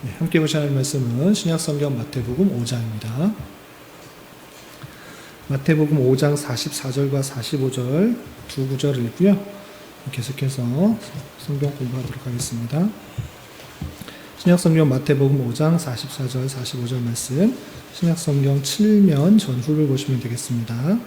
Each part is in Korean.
네, 함께 보셔야 할 말씀은 신약성경 마태복음 5장입니다. 마태복음 5장 44절과 45절 두 구절을 읽고요. 계속해서 성경 공부하도록 하겠습니다. 신약성경 마태복음 5장 44절 45절 말씀, 신약성경 7면 전후를 보시면 되겠습니다.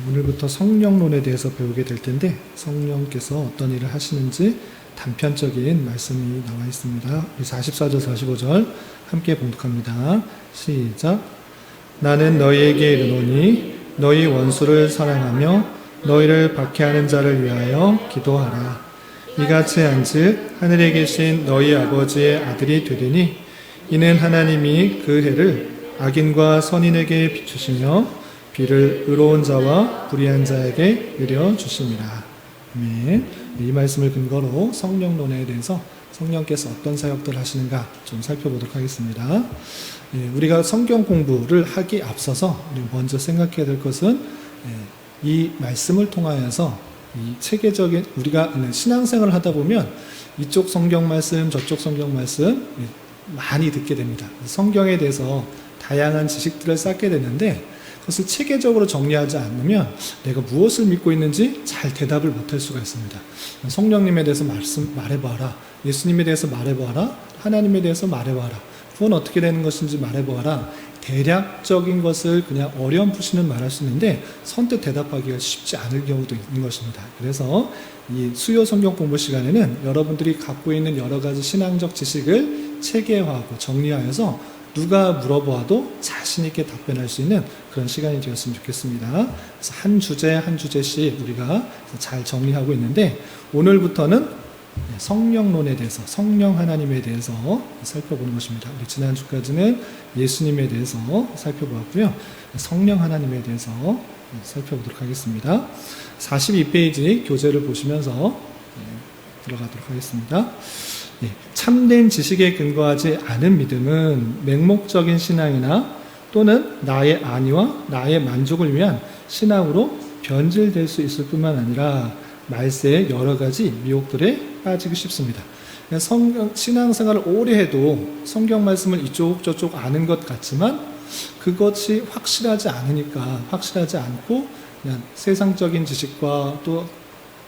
오늘부터 성령론에 대해서 배우게 될 텐데 성령께서 어떤 일을 하시는지 단편적인 말씀이 나와 있습니다. 44절 45절 함께 봉독합니다. 시작. 나는 너희에게 이르노니 너희 원수를 사랑하며 너희를 박해하는 자를 위하여 기도하라. 이같이 한즉 하늘에 계신 너희 아버지의 아들이 되리니 이는 하나님이 그 해를 악인과 선인에게 비추시며 비를 의로운 자와 불의한 자에게 내려 주십니다. 아멘. 이 말씀을 근거로 성령론에 대해서 성령께서 어떤 사역들을 하시는가 좀 살펴보도록 하겠습니다. 우리가 성경 공부를 하기 앞서서 먼저 생각해야 될 것은 이 말씀을 통하여서 이 체계적인 우리가 신앙생활을 하다 보면 이쪽 성경 말씀 저쪽 성경 말씀 많이 듣게 됩니다. 성경에 대해서 다양한 지식들을 쌓게 되는데 그것을 체계적으로 정리하지 않으면 내가 무엇을 믿고 있는지 잘 대답을 못할 수가 있습니다. 성령님에 대해서 말해봐라. 예수님에 대해서 말해봐라. 하나님에 대해서 말해봐라. 그건 어떻게 되는 것인지 말해봐라. 대략적인 것을 그냥 어렴풋이는 말할 수 있는데 선뜻 대답하기가 쉽지 않을 경우도 있는 것입니다. 그래서 이 수요 성경 공부 시간에는 여러분들이 갖고 있는 여러 가지 신앙적 지식을 체계화하고 정리하여서 누가 물어보아도 자신 있게 답변할 수 있는 그런 시간이 되었으면 좋겠습니다. 그래서 한 주제 한 주제씩 우리가 잘 정리하고 있는데 오늘부터는 성령론에 대해서 성령 하나님에 대해서 살펴보는 것입니다. 우리 지난주까지는 예수님에 대해서 살펴보았고요. 성령 하나님에 대해서 살펴보도록 하겠습니다. 42페이지 교재를 보시면서 들어가도록 하겠습니다. 참된 지식에 근거하지 않은 믿음은 맹목적인 신앙이나 또는 나의 안위와 나의 만족을 위한 신앙으로 변질될 수 있을 뿐만 아니라 말세의 여러 가지 미혹들에 빠지기 쉽습니다. 신앙생활을 오래 해도 성경 말씀을 이쪽 저쪽 아는 것 같지만 그것이 확실하지 않고 그냥 세상적인 지식과 또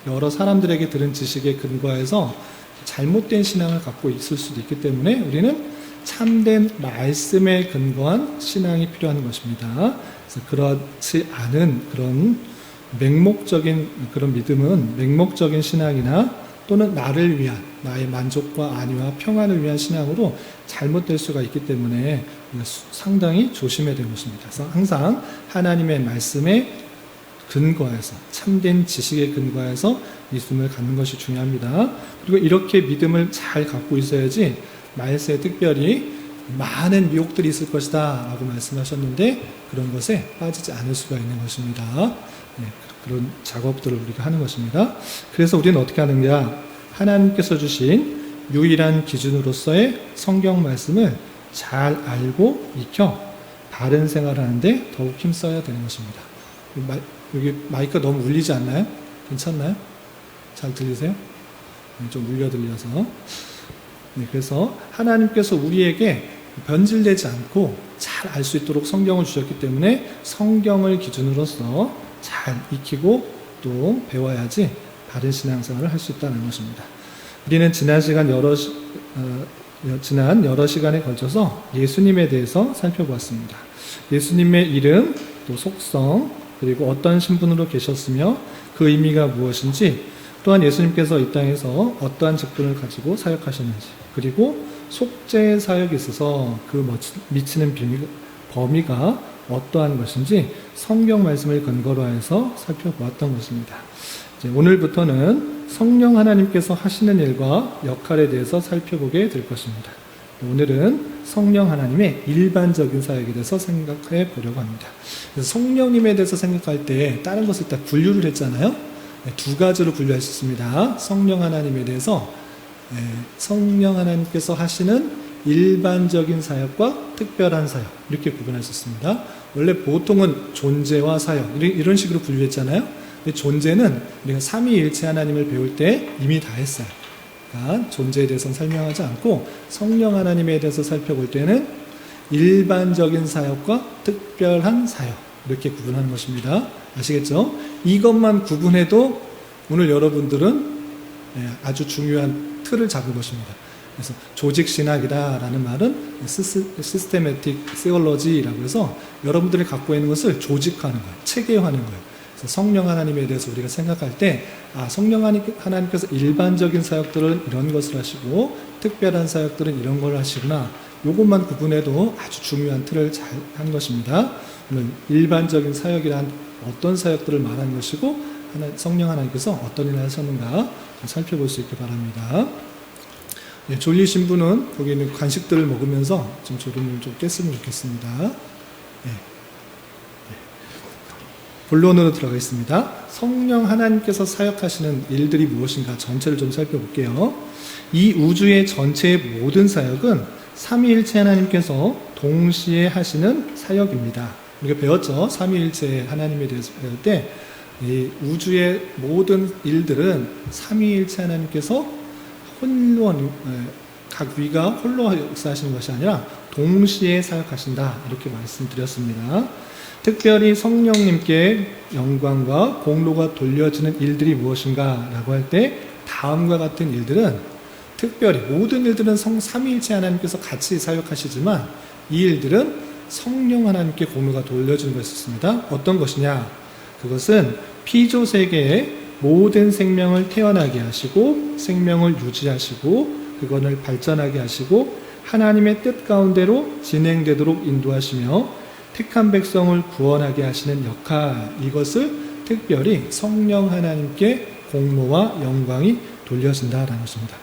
여러 사람들에게 들은 지식에 근거해서 잘못된 신앙을 갖고 있을 수도 있기 때문에 우리는 참된 말씀에 근거한 신앙이 필요한 것입니다. 그래서 그렇지 않은 그런 맹목적인 그런 믿음은 맹목적인 신앙이나 또는 나를 위한 나의 만족과 안위와 평안을 위한 신앙으로 잘못될 수가 있기 때문에 상당히 조심해야 되는 것입니다. 그래서 항상 하나님의 말씀에 근거해서 참된 지식에 근거해서 믿음을 갖는 것이 중요합니다. 그리고 이렇게 믿음을 잘 갖고 있어야지 말세에 특별히 많은 미혹들이 있을 것이다 라고 말씀하셨는데 그런 것에 빠지지 않을 수가 있는 것입니다. 그런 작업들을 우리가 하는 것입니다. 그래서 우리는 어떻게 하느냐, 하나님께서 주신 유일한 기준으로서의 성경 말씀을 잘 알고 익혀 바른 생활을 하는데 더욱 힘써야 되는 것입니다. 여기 마이크가 너무 울리지 않나요? 괜찮나요? 잘 들리세요? 좀 울려 들려서. 그래서 하나님께서 우리에게 변질되지 않고 잘 알 수 있도록 성경을 주셨기 때문에 성경을 기준으로서 잘 익히고 또 배워야지 바른 신앙생활을 할 수 있다는 것입니다. 우리는 지난 여러 시간에 걸쳐서 예수님에 대해서 살펴보았습니다. 예수님의 이름, 또 속성, 그리고 어떤 신분으로 계셨으며 그 의미가 무엇인지, 또한 예수님께서 이 땅에서 어떠한 직분을 가지고 사역하셨는지, 그리고 속죄의 사역에 있어서 그 미치는 범위가 어떠한 것인지 성경 말씀을 근거로 해서 살펴보았던 것입니다. 오늘부터는 성령 하나님께서 하시는 일과 역할에 대해서 살펴보게 될 것입니다. 오늘은 성령 하나님의 일반적인 사역에 대해서 생각해 보려고 합니다. 그래서 성령님에 대해서 생각할 때 다른 것을 다 분류를 했잖아요. 두 가지로 분류했습니다. 성령 하나님에 대해서 성령 하나님께서 하시는 일반적인 사역과 특별한 사역 이렇게 구분하셨습니다. 원래 보통은 존재와 사역 이런 식으로 분류했잖아요. 근데 존재는 우리가 삼위일체 하나님을 배울 때 이미 다 했어요. 그러니까 존재에 대해서는 설명하지 않고 성령 하나님에 대해서 살펴볼 때는 일반적인 사역과 특별한 사역 이렇게 구분하는 것입니다. 아시겠죠? 이것만 구분해도 오늘 여러분들은 아주 중요한 틀을 잡은 것입니다. 그래서 조직신학이다라는 말은 시스테매틱 시올로지라고 해서 여러분들이 갖고 있는 것을 조직화하는 거예요. 체계화하는 거예요. 그래서 성령 하나님에 대해서 우리가 생각할 때 성령 하나님께서 일반적인 사역들은 이런 것을 하시고 특별한 사역들은 이런 걸 하시구나. 이것만 구분해도 아주 중요한 틀을 잘 한 것입니다. 오늘 일반적인 사역이란 어떤 사역들을 말하는 것이고 성령 하나님께서 어떤 일을 하셨는가 살펴볼 수 있기 바랍니다. 졸리신 분은 거기 있는 간식들을 먹으면서 좀 졸음을 좀 깼으면 좋겠습니다. 본론으로 들어가겠습니다. 성령 하나님께서 사역하시는 일들이 무엇인가 전체를 좀 살펴볼게요. 이 우주의 전체의 모든 사역은 삼위일체 하나님께서 동시에 하시는 사역입니다. 우리가 배웠죠? 삼위일체 하나님에 대해서 배울 때 이 우주의 모든 일들은 삼위일체 하나님께서 홀로 각 위가 홀로 역사하시는 것이 아니라 동시에 사역하신다 이렇게 말씀드렸습니다. 특별히 성령님께 영광과 공로가 돌려지는 일들이 무엇인가 라고 할 때 다음과 같은 일들은 특별히 모든 일들은 삼위일체 하나님께서 같이 사역하시지만 이 일들은 성령 하나님께 공로가 돌려지는 것이 있습니다. 어떤 것이냐? 그것은 피조 세계에 모든 생명을 태어나게 하시고 생명을 유지하시고 그것을 발전하게 하시고 하나님의 뜻 가운데로 진행되도록 인도하시며 택한 백성을 구원하게 하시는 역할, 이것을 특별히 성령 하나님께 공로와 영광이 돌려진다라는 것입니다.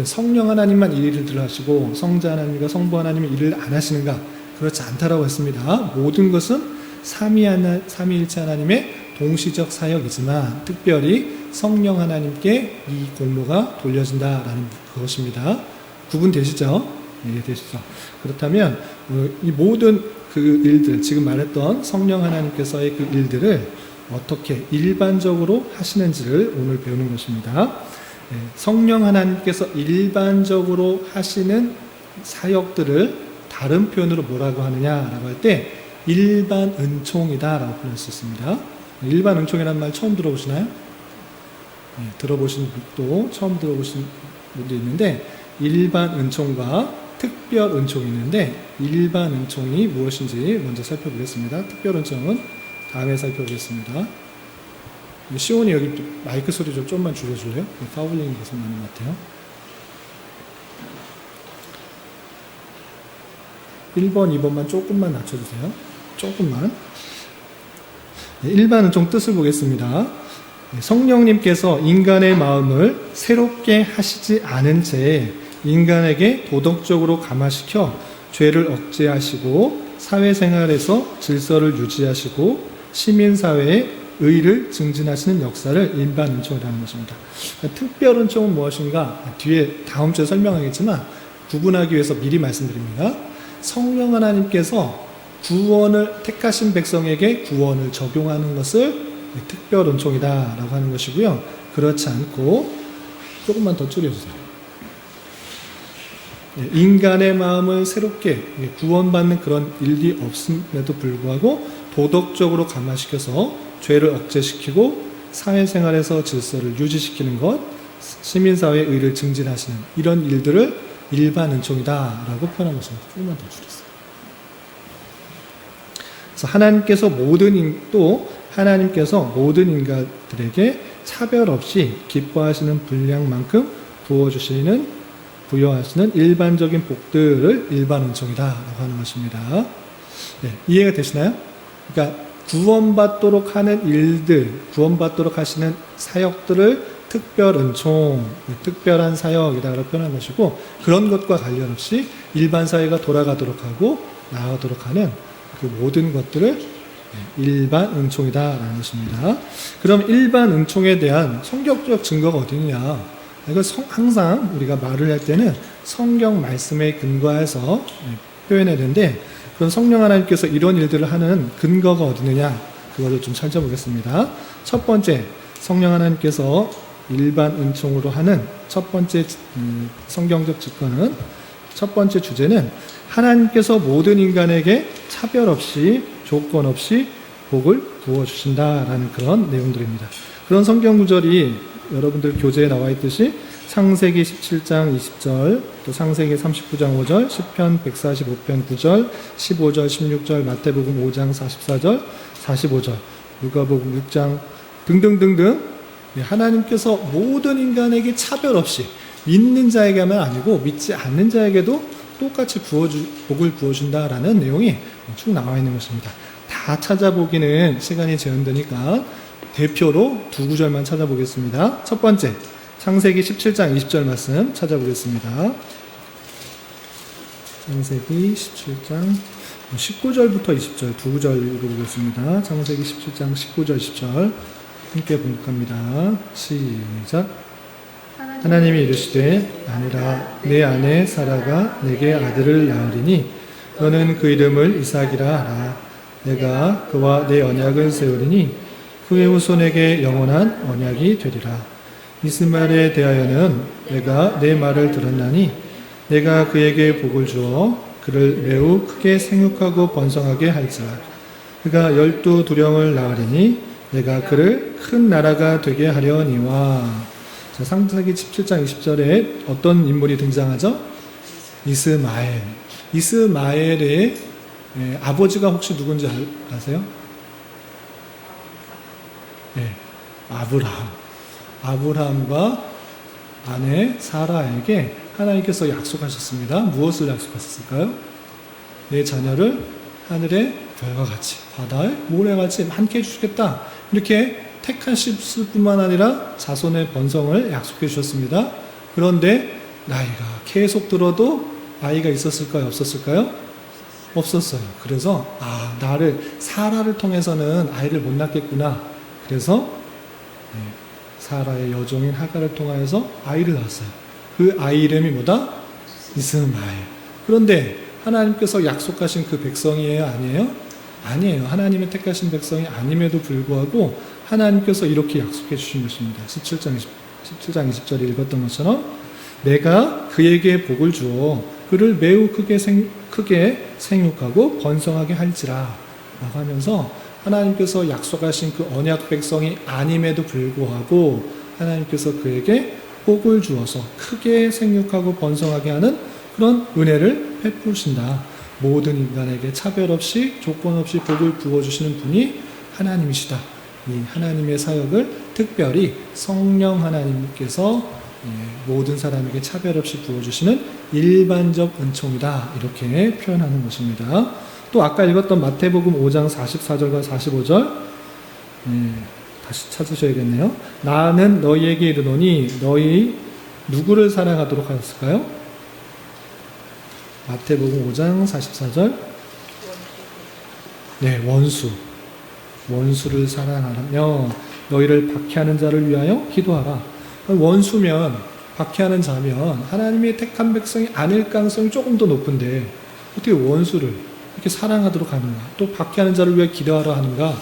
성령 하나님만 이 일을 하시고 성자 하나님과 성부 하나님이 일을 안 하시는가? 그렇지 않다라고 했습니다. 모든 것은 삼위일체 하나님의 동시적 사역이지만 특별히 성령 하나님께 이 공로가 돌려진다라는 그것입니다. 구분되시죠? 예, 되시죠? 그렇다면 이 모든 그 일들, 지금 말했던 성령 하나님께서의 그 일들을 어떻게 일반적으로 하시는지를 오늘 배우는 것입니다. 예, 성령 하나님께서 일반적으로 하시는 사역들을 다른 표현으로 뭐라고 하느냐라고 할 때 일반 은총이다라고 표현할 수 있습니다. 일반 은총이라는 말 처음 들어보시나요? 네, 들어보신 분도 처음 들어보신 분도 있는데 일반 은총과 특별 은총이 있는데 일반 은총이 무엇인지 먼저 살펴보겠습니다. 특별 은총은 다음에 살펴보겠습니다. 시온이 여기 마이크 소리 좀 좀만 줄여줄래요? 파울링이 계속 나는 것 같아요. 1번, 2번만 조금만 낮춰주세요. 조금만. 일반 은총 뜻을 보겠습니다. 성령님께서 인간의 마음을 새롭게 하시지 않은 채 인간에게 도덕적으로 감화시켜 죄를 억제하시고 사회생활에서 질서를 유지하시고 시민사회의 의를 증진하시는 역사를 일반 은총이라는 것입니다. 특별 은총은 무엇인가? 뒤에 다음 주에 설명하겠지만 구분하기 위해서 미리 말씀드립니다. 성령 하나님께서 구원을 택하신 백성에게 구원을 적용하는 것을 특별 은총이다라고 하는 것이고요. 그렇지 않고 조금만 더 줄여주세요. 인간의 마음을 새롭게 구원받는 그런 일이 없음에도 불구하고 도덕적으로 감화시켜서 죄를 억제시키고 사회생활에서 질서를 유지시키는 것, 시민사회의 의를 증진하시는 이런 일들을 일반 은총이다라고 표현한 것입니다. 조금만 더 줄였어요. 그래서 하나님께서 모든 인간들에게 차별 없이 기뻐하시는 분량만큼 부여하시는 일반적인 복들을 일반 은총이다라고 하는 것입니다. 네, 이해가 되시나요? 그러니까 구원받도록 하는 일들, 구원받도록 하시는 사역들을 특별 은총, 특별한 사역이라고 표현한 것이고 그런 것과 관련 없이 일반 사회가 돌아가도록 하고 나아가도록 하는 그 모든 것들을 일반 은총이다라는 것입니다. 그럼 일반 은총에 대한 성경적 증거가 어디 있냐? 이거 항상 우리가 말을 할 때는 성경 말씀에 근거해서 표현해야 되는데 그럼 성령 하나님께서 이런 일들을 하는 근거가 어디 있느냐? 그것을 좀 찾아보겠습니다. 첫 번째, 성령 하나님께서 일반 은총으로 하는 첫 번째 성경적 직거는, 첫 번째 주제는 하나님께서 모든 인간에게 차별 없이 조건 없이 복을 부어주신다라는 그런 내용들입니다. 그런 성경 구절이 여러분들 교재에 나와 있듯이 창세기 17장 20절, 또 창세기 39장 5절, 시편 145편 9절, 15절, 16절, 마태복음 5장 44절, 45절, 누가복음 6장 등등등등, 하나님께서 모든 인간에게 차별 없이 믿는 자에게만 아니고 믿지 않는 자에게도 똑같이 복을 부어준다라는 내용이 쭉 나와 있는 것입니다. 다 찾아보기는 시간이 제한되니까 대표로 두 구절만 찾아보겠습니다. 첫 번째, 창세기 17장 20절 말씀 찾아보겠습니다. 창세기 17장 19절부터 20절 두 구절 읽어보겠습니다. 창세기 17장 19절 20절 함께 봉독합니다. 시작. 하나님이 이르시되 아니라 내 아내 사라가 내게 아들을 낳으리니 너는 그 이름을 이삭이라 하라. 내가 그와 내 언약을 세우리니 그의 후손에게 영원한 언약이 되리라. 이스마엘에 대하여는 내가 내 말을 들었나니 내가 그에게 복을 주어 그를 매우 크게 생육하고 번성하게 할지라. 그가 12두령을 낳으리니 내가 그를 큰 나라가 되게 하려니와. 자, 창세기 17장 20절에 어떤 인물이 등장하죠? 이스마엘. 이스마엘의 아버지가 혹시 누군지 아세요? 네, 아브라함. 아브라함과 아내 사라에게 하나님께서 약속하셨습니다. 무엇을 약속하셨을까요? 내 자녀를 하늘의 별과 같이, 바다의 모래같이 많게 해주겠다. 이렇게 택하실 뿐만 아니라 자손의 번성을 약속해 주셨습니다. 그런데 나이가 계속 들어도 아이가 있었을까요? 없었을까요? 없었어요. 그래서 사라를 통해서는 아이를 못 낳겠구나. 그래서 사라의 여종인 하갈을 통하여서 아이를 낳았어요. 그 아이 이름이 뭐다? 이스마엘. 그런데 하나님께서 약속하신 그 백성이에요? 아니에요? 아니에요. 하나님의 택하신 백성이 아님에도 불구하고 하나님께서 이렇게 약속해 주신 것입니다. 17장 20절에 읽었던 것처럼 내가 그에게 복을 주어 그를 매우 크게 생육하고 번성하게 할지라 라고 하면서 하나님께서 약속하신 그 언약 백성이 아님에도 불구하고 하나님께서 그에게 복을 주어서 크게 생육하고 번성하게 하는 그런 은혜를 베푸신다. 모든 인간에게 차별 없이 조건 없이 복을 부어주시는 분이 하나님이시다. 이 하나님의 사역을 특별히 성령 하나님께서 모든 사람에게 차별 없이 부어주시는 일반적 은총이다. 이렇게 표현하는 것입니다. 또 아까 읽었던 마태복음 5장 44절과 45절 다시 찾으셔야겠네요. 나는 너희에게 이르노니 너희 누구를 사랑하도록 하였을까요? 마태복음 5장 44절. 네, 원수를 사랑하며 너희를 박해하는 자를 위하여 기도하라. 원수면, 박해하는 자면 하나님의 택한 백성이 아닐 가능성이 조금 더 높은데 어떻게 원수를 이렇게 사랑하도록 하는가, 또 박해하는 자를 위해 기도하라 하는가,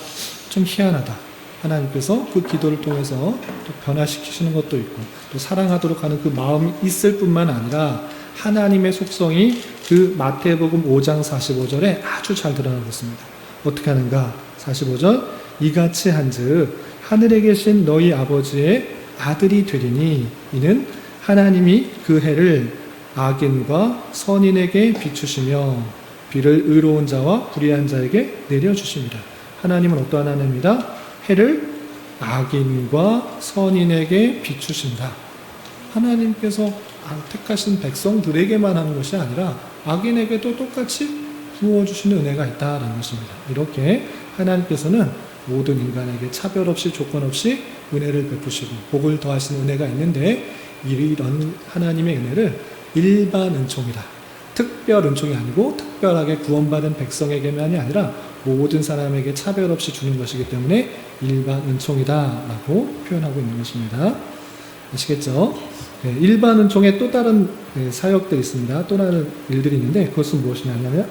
좀 희한하다. 하나님께서 그 기도를 통해서 또 변화시키시는 것도 있고 또 사랑하도록 하는 그 마음이 있을 뿐만 아니라 하나님의 속성이 그 마태복음 5장 45절에 아주 잘 드러나고 있습니다. 어떻게 하는가? 45절. 이같이 한즉 하늘에 계신 너희 아버지의 아들이 되리니 이는 하나님이 그 해를 악인과 선인에게 비추시며 비를 의로운 자와 불의한 자에게 내려주십니다. 하나님은 어떠한 하나님입니다? 해를 악인과 선인에게 비추신다. 하나님께서 택하신 백성들에게만 하는 것이 아니라 악인에게도 똑같이 부어주시는 은혜가 있다라는 것입니다. 이렇게 하나님께서는 모든 인간에게 차별 없이 조건 없이 은혜를 베푸시고 복을 더하시는 은혜가 있는데 이런 하나님의 은혜를 일반 은총이다. 특별 은총이 아니고 특별하게 구원받은 백성에게만이 아니라 모든 사람에게 차별 없이 주는 것이기 때문에 일반 은총이다라고 표현하고 있는 것입니다. 아시겠죠? 네, 일반 은총에 또 다른 사역들이 있습니다. 또 다른 일들이 있는데 그것은 무엇이냐면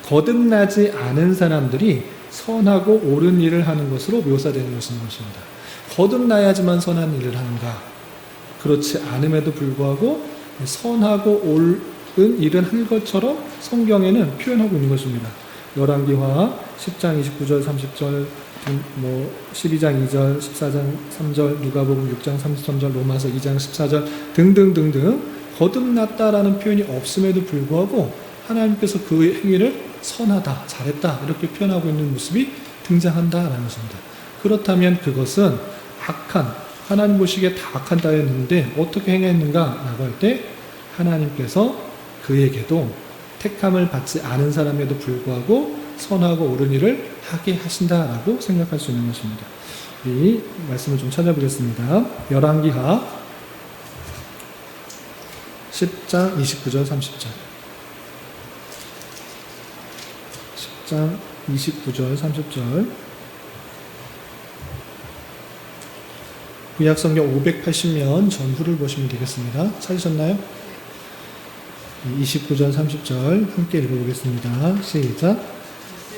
거듭나지 않은 사람들이 선하고 옳은 일을 하는 것으로 묘사되는 것입니다. 거듭나야지만 선한 일을 하는가? 그렇지 않음에도 불구하고 선하고 옳은 일은 한 것처럼 성경에는 표현하고 있는 것입니다. 열왕기하 10장 29절 30절 12장 2절 14장 3절 누가복음 6장 33절 로마서 2장 14절 등등등등 거듭났다라는 표현이 없음에도 불구하고 하나님께서 그 행위를 선하다, 잘했다 이렇게 표현하고 있는 모습이 등장한다라는 것입니다. 그렇다면 그것은 악한, 하나님 보시기에 다 악한 자였는데 어떻게 행했는가라고 할 때 하나님께서 그에게도 택함을 받지 않은 사람에도 불구하고 선하고 옳은 일을 하게 하신다라고 생각할 수 있는 것입니다. 이 말씀을 좀 찾아보겠습니다. 열왕기하 10장 29절 30절 10장 29절 30절 구약성경 580면 전후를 보시면 되겠습니다. 찾으셨나요? 29절 30절 함께 읽어보겠습니다. 시작.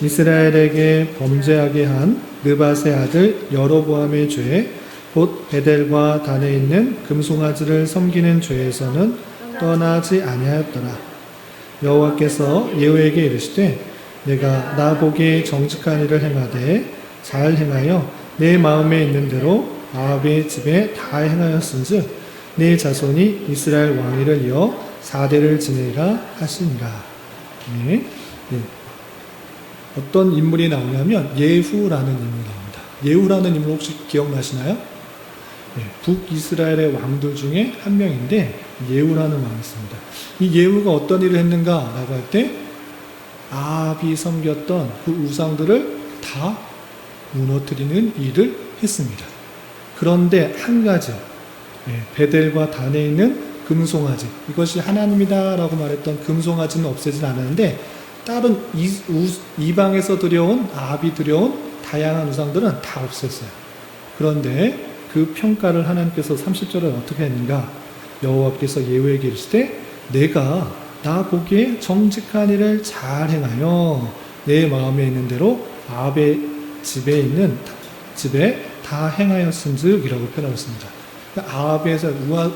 이스라엘에게 범죄하게 한 느밧의 아들 여로보암의 죄 곧 베델과 단에 있는 금송아지를 섬기는 죄에서는 떠나지 아니하였더라. 여호와께서 예후에게 이르시되 내가 나 보기에 정직한 일을 행하되 잘 행하여 내 마음에 있는 대로 아합의 집에 다 행하였은즉 내 자손이 이스라엘 왕위를 이어 4대를 지내리라 하시니라. 네. 네. 어떤 인물이 나오냐면 예후라는 인물이 나옵니다. 예후라는 인물 혹시 기억나시나요? 네. 북이스라엘의 왕들 중에 한 명인데 예후라는 왕이 있습니다. 이 예후가 어떤 일을 했는가라고 할 때 아합이 섬겼던 그 우상들을 다 무너뜨리는 일을 했습니다. 그런데 한 가지 베델과 단에 있는 금송아지 이것이 하나님이다라고 말했던 금송아지는 없애진 않았는데 다른 이방에서 들여온 아합이 들여온 다양한 우상들은 다 없앴어요. 그런데 그 평가를 하나님께서 30절에 어떻게 했는가? 여호와께서 예후에게 이르시되 내가 나 보기에 정직한 일을 잘 행하여 내 마음에 있는 대로 아합의 집에 다 행하였은즉 이라고 표현하였습니다. 그러니까 아합에서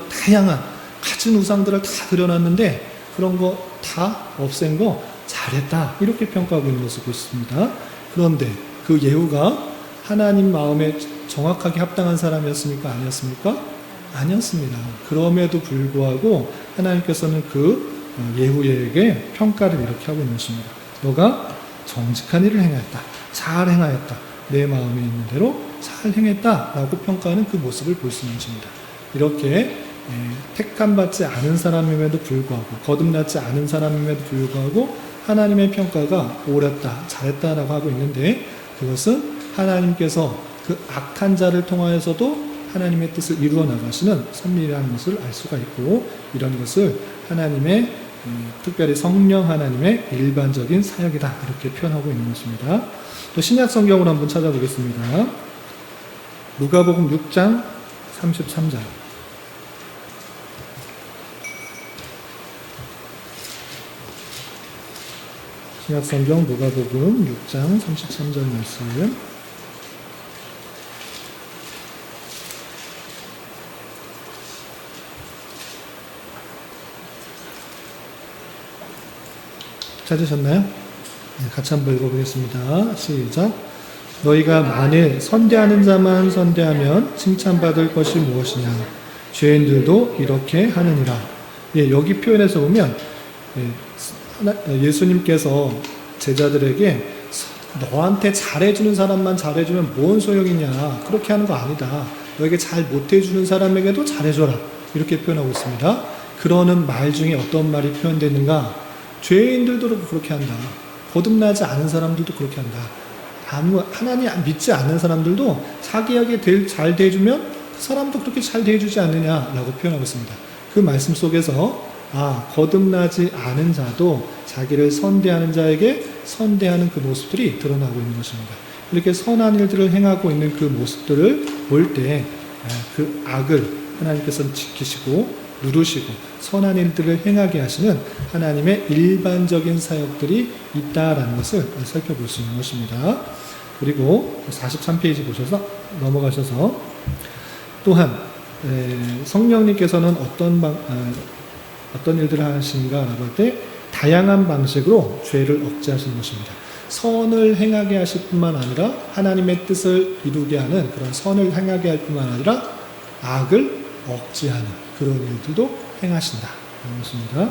다양한 가진 우상들을 다 들여놨는데 그런 거 다 없앤 거 잘했다 이렇게 평가하고 있는 것을 보십니다. 그런데 그 예후가 하나님 마음에 정확하게 합당한 사람이었습니까? 아니었습니까? 아니었습니다. 그럼에도 불구하고 하나님께서는 그 예후에게 평가를 이렇게 하고 있는 것입니다. 너가 정직한 일을 행하였다. 잘 행하였다. 내 마음에 있는 대로 잘 행했다 라고 평가하는 그 모습을 볼 수 있는 것입니다. 이렇게 택함받지 않은 사람임에도 불구하고 거듭나지 않은 사람임에도 불구하고 하나님의 평가가 옳았다, 잘했다라고 하고 있는데 그것은 하나님께서 그 악한 자를 통하여서도 하나님의 뜻을 이루어 나가시는 섭리라는 것을 알 수가 있고 이런 것을 하나님의 특별히 성령 하나님의 일반적인 사역이다 이렇게 표현하고 있는 것입니다. 또 신약 성경으로 한번 찾아보겠습니다. 누가복음 6장 33절 신약 성경 누가복음 6장 33절 말씀 찾으셨나요? 네, 같이 한번 읽어보겠습니다. 시작. 너희가 만일 선대하는 자만 선대하면 칭찬받을 것이 무엇이냐? 죄인들도 이렇게 하느니라. 예, 여기 표현에서 보면 예수님께서 제자들에게 너한테 잘해주는 사람만 잘해주면 뭔 소용이냐? 그렇게 하는 거 아니다. 너에게 잘 못해주는 사람에게도 잘해줘라. 이렇게 표현하고 있습니다. 그러는 말 중에 어떤 말이 표현되는가? 죄인들도 그렇게 한다. 거듭나지 않은 사람들도 그렇게 한다. 하나님 믿지 않는 사람들도 자기에게 잘 대해주면 그 사람도 그렇게 잘 대해주지 않느냐라고 표현하고 있습니다. 그 말씀 속에서 거듭나지 않은 자도 자기를 선대하는 자에게 선대하는 그 모습들이 드러나고 있는 것입니다. 이렇게 선한 일들을 행하고 있는 그 모습들을 볼 때 그 악을 하나님께서는 지키시고 누르시고 선한 일들을 행하게 하시는 하나님의 일반적인 사역들이 있다라는 것을 살펴볼 수 있는 것입니다. 그리고 43페이지 보셔서 넘어가셔서 또한 성령님께서는 어떤 일들을 하시는가라고 할 때 다양한 방식으로 죄를 억제하시는 것입니다. 선을 행하게 하실 뿐만 아니라 하나님의 뜻을 이루게 하는 그런 선을 행하게 할 뿐만 아니라 악을 억제하는 그런 일들도 행하신다 라는 것입니다.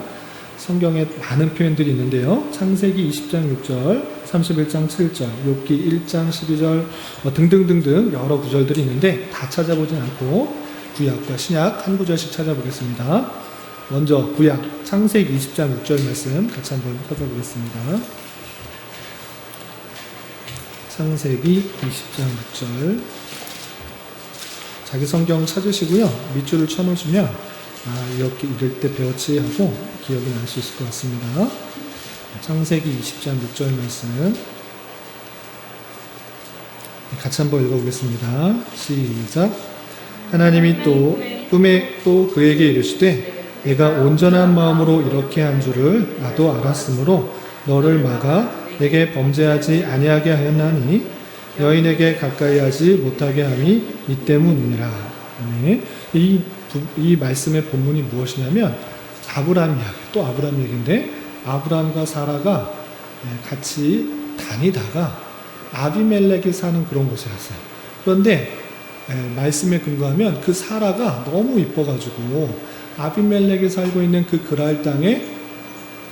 성경에 많은 표현들이 있는데요. 창세기 20장 6절, 31장 7절, 욥기 1장 12절 등등등등 여러 구절들이 있는데 다 찾아보진 않고 구약과 신약 한 구절씩 찾아보겠습니다. 먼저 구약 창세기 20장 6절 말씀 같이 한번 찾아보겠습니다. 창세기 20장 6절. 자기 성경 찾으시고요. 밑줄을 쳐놓으시면 이렇게 이럴 때 배웠지 하고 기억이 날 수 있을 것 같습니다. 창세기 20장 6절 말씀 같이 한번 읽어보겠습니다. 시작. 하나님이 또 꿈에 또 그에게 이르시되 내가 온전한 마음으로 이렇게 한 줄을 나도 알았으므로 너를 막아 내게 범죄하지 아니하게 하였나니 여인에게 가까이 하지 못하게 함이 이 때문이니라. 이 말씀의 본문이 무엇이냐면 아브라함 이야기, 또 아브라함 얘기인데 아브라함과 사라가 같이 다니다가 아비멜렉이 사는 그런 곳에 갔어요. 그런데 말씀에 근거하면 그 사라가 너무 이뻐가지고 아비멜렉이 살고 있는 그 그랄 땅에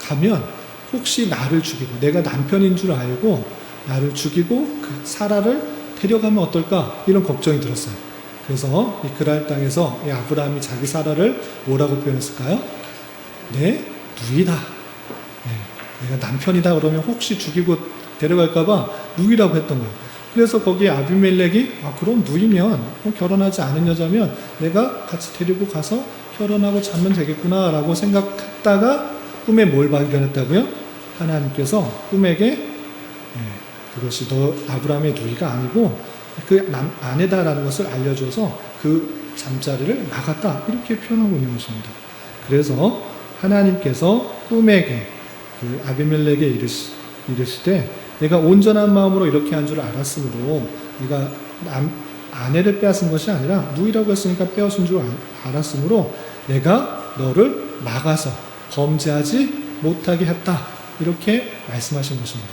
가면 혹시 나를 죽이고 내가 남편인 줄 알고 나를 죽이고 그 사라를 데려가면 어떨까 이런 걱정이 들었어요. 그래서 이 그랄 땅에서 이 아브라함이 자기 사라를 뭐라고 표현했을까요? 내 누이다. 내가 남편이다 그러면 혹시 죽이고 데려갈까봐 누이라고 했던 거예요. 그래서 거기에 아비멜렉이 그럼 누이면 결혼하지 않은 여자면 내가 같이 데리고 가서 결혼하고 자면 되겠구나 라고 생각했다가 꿈에 뭘 발견했다고요? 하나님께서 꿈에게 그것이 너 아브라함의 누이가 아니고 그 아내다라는 것을 알려줘서 그 잠자리를 막았다 이렇게 표현하고 있는 것입니다. 그래서 하나님께서 꿈에게 그 아비멜렉에 이르시되 내가 온전한 마음으로 이렇게 한 줄 알았으므로 네가 아내를 빼앗은 것이 아니라 누이라고 했으니까 빼앗은 줄 알았으므로 내가 너를 막아서 범죄하지 못하게 했다 이렇게 말씀하신 것입니다.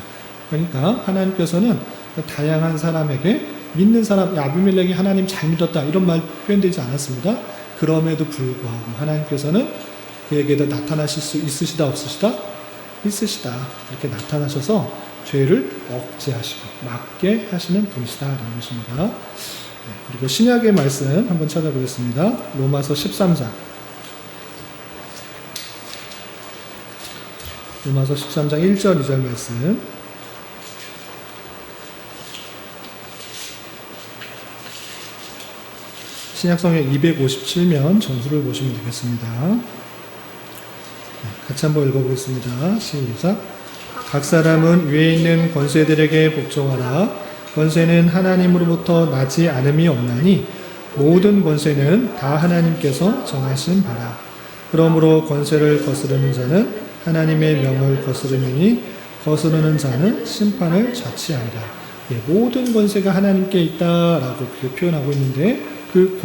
그러니까 하나님께서는 다양한 사람에게 믿는 사람, 아비멜렉이 하나님 잘 믿었다 이런 말 표현되지 않았습니다. 그럼에도 불구하고 하나님께서는 그에게도 나타나실 수 있으시다 없으시다? 있으시다. 이렇게 나타나셔서 죄를 억제하시고 막게 하시는 분이시다라는 것입니다. 그리고 신약의 말씀 한번 찾아보겠습니다. 로마서 13장. 로마서 13장 1절 2절 말씀. 신약성경 257면 전수를 보시면 되겠습니다. 같이 한번 읽어보겠습니다. 시작. 각 사람은 위에 있는 권세들에게 복종하라. 권세는 하나님으로부터 나지 않음이 없나니 모든 권세는 다 하나님께서 정하신 바라. 그러므로 권세를 거스르는 자는 하나님의 명을 거스르느니 거스르는 자는 심판을 자취하리라. 모든 권세가 하나님께 있다라고 표현하고 있는데 그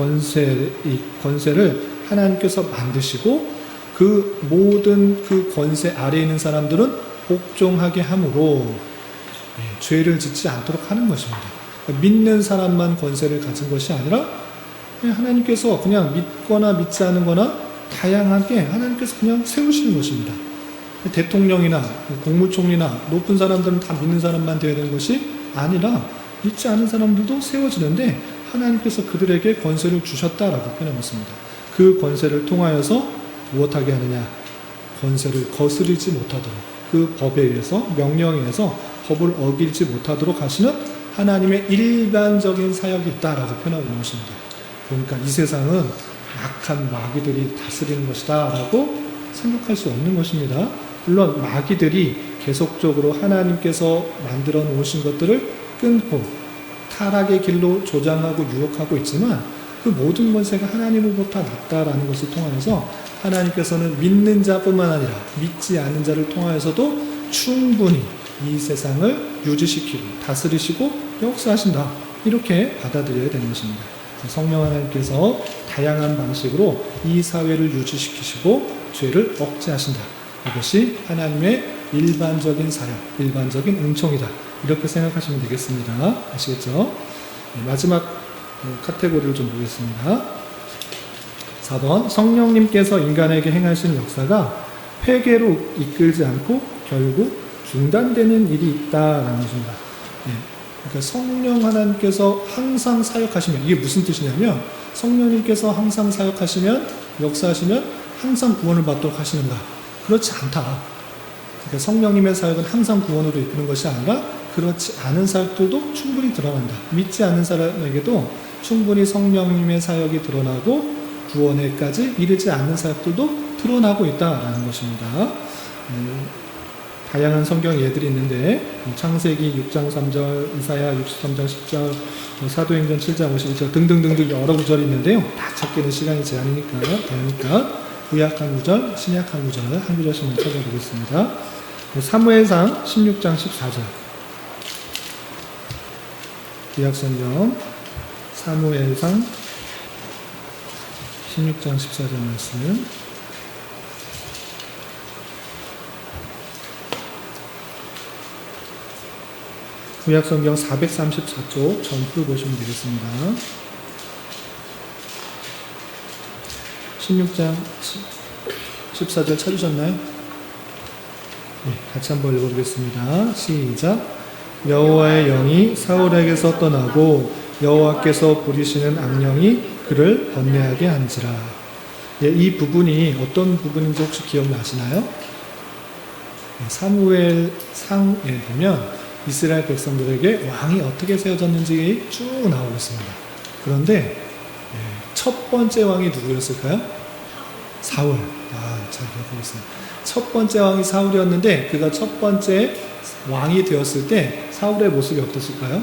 권세를 하나님께서 만드시고 그 모든 그 권세 아래에 있는 사람들은 복종하게 함으로 죄를 짓지 않도록 하는 것입니다. 믿는 사람만 권세를 가진 것이 아니라 하나님께서 그냥 믿거나 믿지 않은 거나 다양하게 하나님께서 그냥 세우시는 것입니다. 대통령이나 국무총리나 높은 사람들은 다 믿는 사람만 되어야 되는 것이 아니라 믿지 않은 사람들도 세워지는데 하나님께서 그들에게 권세를 주셨다라고 표현하고 있습니다. 그 권세를 통하여서 무엇하게 하느냐? 권세를 거스르지 못하도록 그 법에 의해서 명령에 의해서 법을 어기지 못하도록 하시는 하나님의 일반적인 사역이 있다라고 표현하고 있는 것입니다. 그러니까 이 세상은 악한 마귀들이 다스리는 것이다 라고 생각할 수 없는 것입니다. 물론 마귀들이 계속적으로 하나님께서 만들어 놓으신 것들을 끊고 타락의 길로 조장하고 유혹하고 있지만 그 모든 권세가 하나님으로부터 났다라는 것을 통하여서 하나님께서는 믿는 자뿐만 아니라 믿지 않는 자를 통하여서도 충분히 이 세상을 유지시키고 다스리시고 역사하신다. 이렇게 받아들여야 되는 것입니다. 성령 하나님께서 다양한 방식으로 이 사회를 유지시키시고 죄를 억제하신다. 이것이 하나님의 일반적인 사역, 일반적인 은총이다. 이렇게 생각하시면 되겠습니다. 아시겠죠? 마지막 카테고리를 좀 보겠습니다. 4번, 성령님께서 인간에게 행하시는 역사가 회개로 이끌지 않고 결국 중단되는 일이 있다라는 것입니다. 그러니까 성령 하나님께서 항상 사역하시면, 이게 무슨 뜻이냐면 성령님께서 항상 사역하시면, 역사하시면 항상 구원을 받도록 하시는가? 그렇지 않다. 그러니까 성령님의 사역은 항상 구원으로 이끄는 것이 아니라 그렇지 않은 사역들도 충분히 드러난다. 믿지 않는 사람에게도 충분히 성령님의 사역이 드러나고 구원에까지 이르지 않는 사역들도 드러나고 있다라는 것입니다. 다양한 성경 예들이 있는데 창세기 6장 3절, 이사야 63장 10절, 사도행전 7장 51절 등등등등 여러 구절이 있는데요. 다 찾기는 시간이 되니까 구약 한 구절, 신약 한 구절, 한 구절씩만 찾아보겠습니다. 사무엘상 16장 14절, 구약성경 사무엘상 16장 14절 말씀. 구약성경 434쪽 전후를 보시면 되겠습니다. 16장 14절 찾으셨나요? 네, 같이 한번 읽어보겠습니다. 시작. 여호와의 영이 사울에게서 떠나고 여호와께서 부리시는 악령이 그를 번뇌하게 한지라. 예, 이 부분이 어떤 부분인지 혹시 기억나시나요? 네, 사무엘상에 보면 이스라엘 백성들에게 왕이 어떻게 세워졌는지 쭉 나오고 있습니다. 그런데 첫 번째 왕이 누구였을까요? 사울. 잘 기억하고 있습니다. 첫 번째 왕이 사울이었는데 그가 첫 번째 왕이 되었을 때 사울의 모습이 어땠을까요?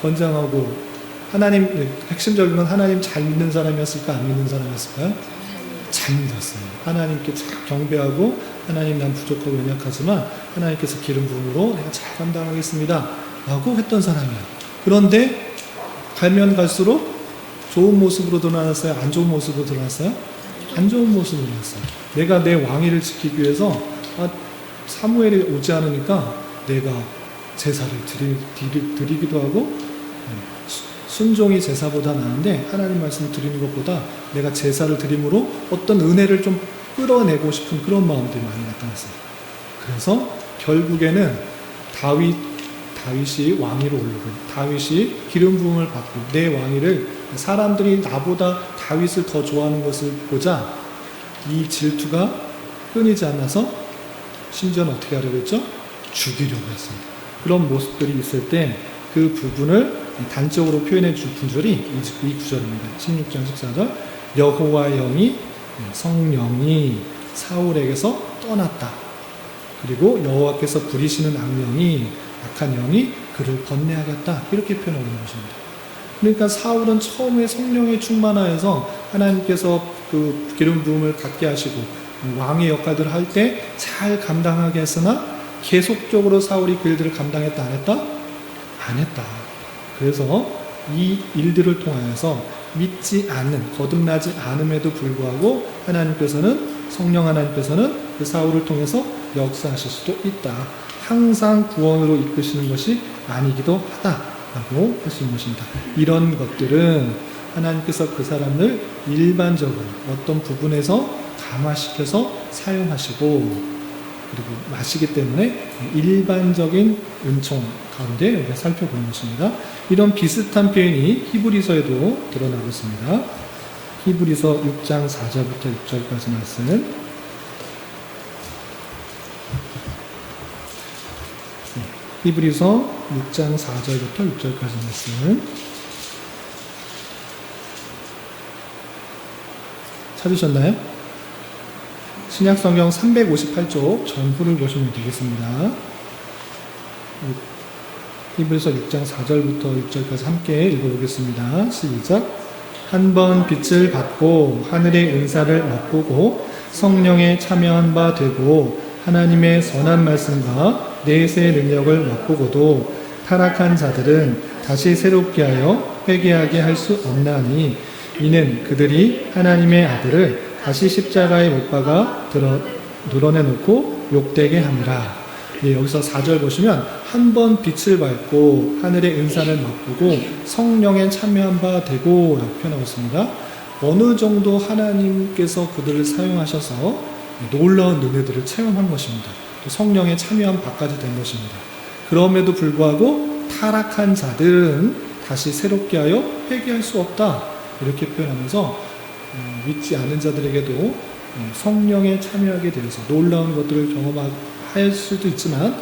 건장하고 하나님, 핵심적인 건 하나님 잘 믿는 사람이었을까, 안 믿는 사람이었을까요? 잘 믿었어요. 하나님께 잘 경배하고 하나님 난 부족하고 연약하지만 하나님께서 기름 부음으로 내가 잘 감당하겠습니다 라고 했던 사람이에요. 그런데 가면 갈수록 좋은 모습으로 드러났어요? 안 좋은 모습으로 드러났어요? 안 좋은 모습으로 드러났어요. 내가 내 왕위를 지키기 위해서 사무엘이 오지 않으니까 내가 제사를 드리기도 하고 순종이 제사보다 나은데 하나님 말씀을 드리는 것보다 내가 제사를 드림으로 어떤 은혜를 좀 끌어내고 싶은 그런 마음들이 많이 나타났어요. 그래서 결국에는 다윗이 왕위로 오르고 다윗이 기름 부음을 받고 내 왕위를 사람들이 나보다 다윗을 더 좋아하는 것을 보자 이 질투가 끊이지 않아서 심지어는 어떻게 하려고 했죠? 죽이려고 했습니다. 그런 모습들이 있을 때 그 부분을 단적으로 표현해 줄 분들이 이 구절입니다. 16장 14절 여호와의 영이 성령이 사울에게서 떠났다. 그리고 여호와께서 부리시는 악령이 악한 영이 그를 번뇌하겠다. 이렇게 표현하고 있는 것입니다. 그러니까 사울은 처음에 성령에 충만하여서 하나님께서 그 기름 부음을 갖게 하시고 왕의 역할들을 할 때 잘 감당하게 했으나 계속적으로 사울이 그 일들을 감당했다 안 했다? 안 했다. 그래서 이 일들을 통하여서 믿지 않는, 거듭나지 않음에도 불구하고 성령 하나님께서는 그 사울을 통해서 역사하실 수도 있다. 항상 구원으로 이끄시는 것이 아니기도 하다라고 하시는 것입니다. 이런 것들은 하나님께서 그 사람을 일반적으로 어떤 부분에서 감화시켜서 사용하시고 그리고 마시기 때문에 일반적인 은총 가운데 우리가 살펴보는 것입니다. 이런 비슷한 표현이 히브리서에도 드러나고 있습니다. 히브리서 6장 4절부터 6절까지 말씀. 히브리서 6장 4절부터 6절까지 말씀. 찾으셨나요? 신약성경 358쪽 전후를 보시면 되겠습니다. 히브리서 6장 4절부터 6절까지 함께 읽어보겠습니다. 시작. 한 번 빛을 받고 하늘의 은사를 맛보고 성령에 참여한 바 되고 하나님의 선한 말씀과 내세의 능력을 맛보고도 타락한 자들은 다시 새롭게 하여 회개하게 할 수 없나니 이는 그들이 하나님의 아들을 다시 십자가에 못 박아 드러내놓고 욕되게 함이라. 예, 여기서 4절 보시면 한 번 빛을 밟고 하늘의 은사를 맛보고 성령에 참여한 바 되고 라고 표현하고 있습니다. 어느 정도 하나님께서 그들을 사용하셔서 놀라운 은혜들을 체험한 것입니다. 또 성령에 참여한 바까지 된 것입니다. 그럼에도 불구하고 타락한 자들은 다시 새롭게 하여 회개할 수 없다 이렇게 표현하면서 믿지 않은 자들에게도 성령에 참여하게 되어서 놀라운 것들을 경험할 수도 있지만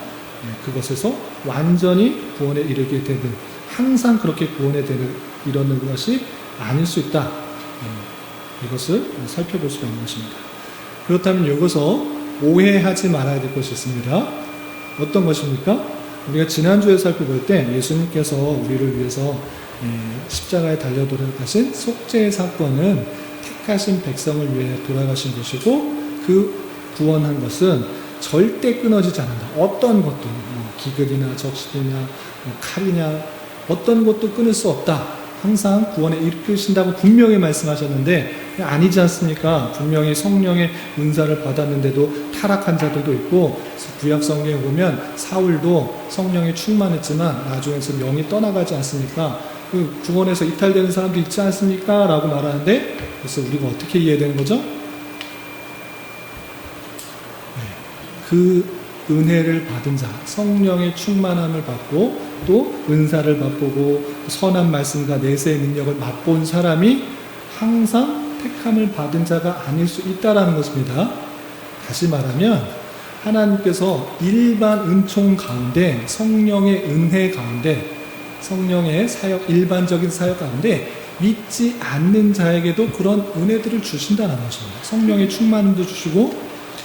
그것에서 완전히 구원에 이르게 되는, 항상 그렇게 구원에 이르는 것이 아닐 수 있다. 이것을 살펴볼 수가 있는 것입니다. 그렇다면 여기서 오해하지 말아야 될 것이 있습니다. 어떤 것입니까? 우리가 지난주에 살펴볼 때 예수님께서 우리를 위해서 십자가에 달려 돌아가신 속죄의 사건은 택하신 백성을 위해 돌아가신 것이고, 그 구원한 것은 절대 끊어지지 않는다. 어떤 것도 기근이나 적신이나 칼이냐 어떤 것도 끊을 수 없다. 항상 구원에 이끄신다고 분명히 말씀하셨는데 아니지 않습니까? 분명히 성령의 은사를 받았는데도 타락한 자들도 있고, 구약 성경에 보면 사울도 성령에 충만했지만 나중에서 영이 떠나가지 않습니까? 그 구원에서 이탈되는 사람도 있지 않습니까? 라고 말하는데, 그래서 우리가 어떻게 이해되는 거죠? 그 은혜를 받은 자, 성령의 충만함을 받고 또 은사를 맛보고 선한 말씀과 내세의 능력을 맛본 사람이 항상 택함을 받은 자가 아닐 수 있다는 것입니다. 다시 말하면 하나님께서 일반 은총 가운데, 성령의 은혜 가운데, 성령의 사역, 일반적인 사역 가운데 믿지 않는 자에게도 그런 은혜들을 주신다는 것입니다. 성령의 충만함도 주시고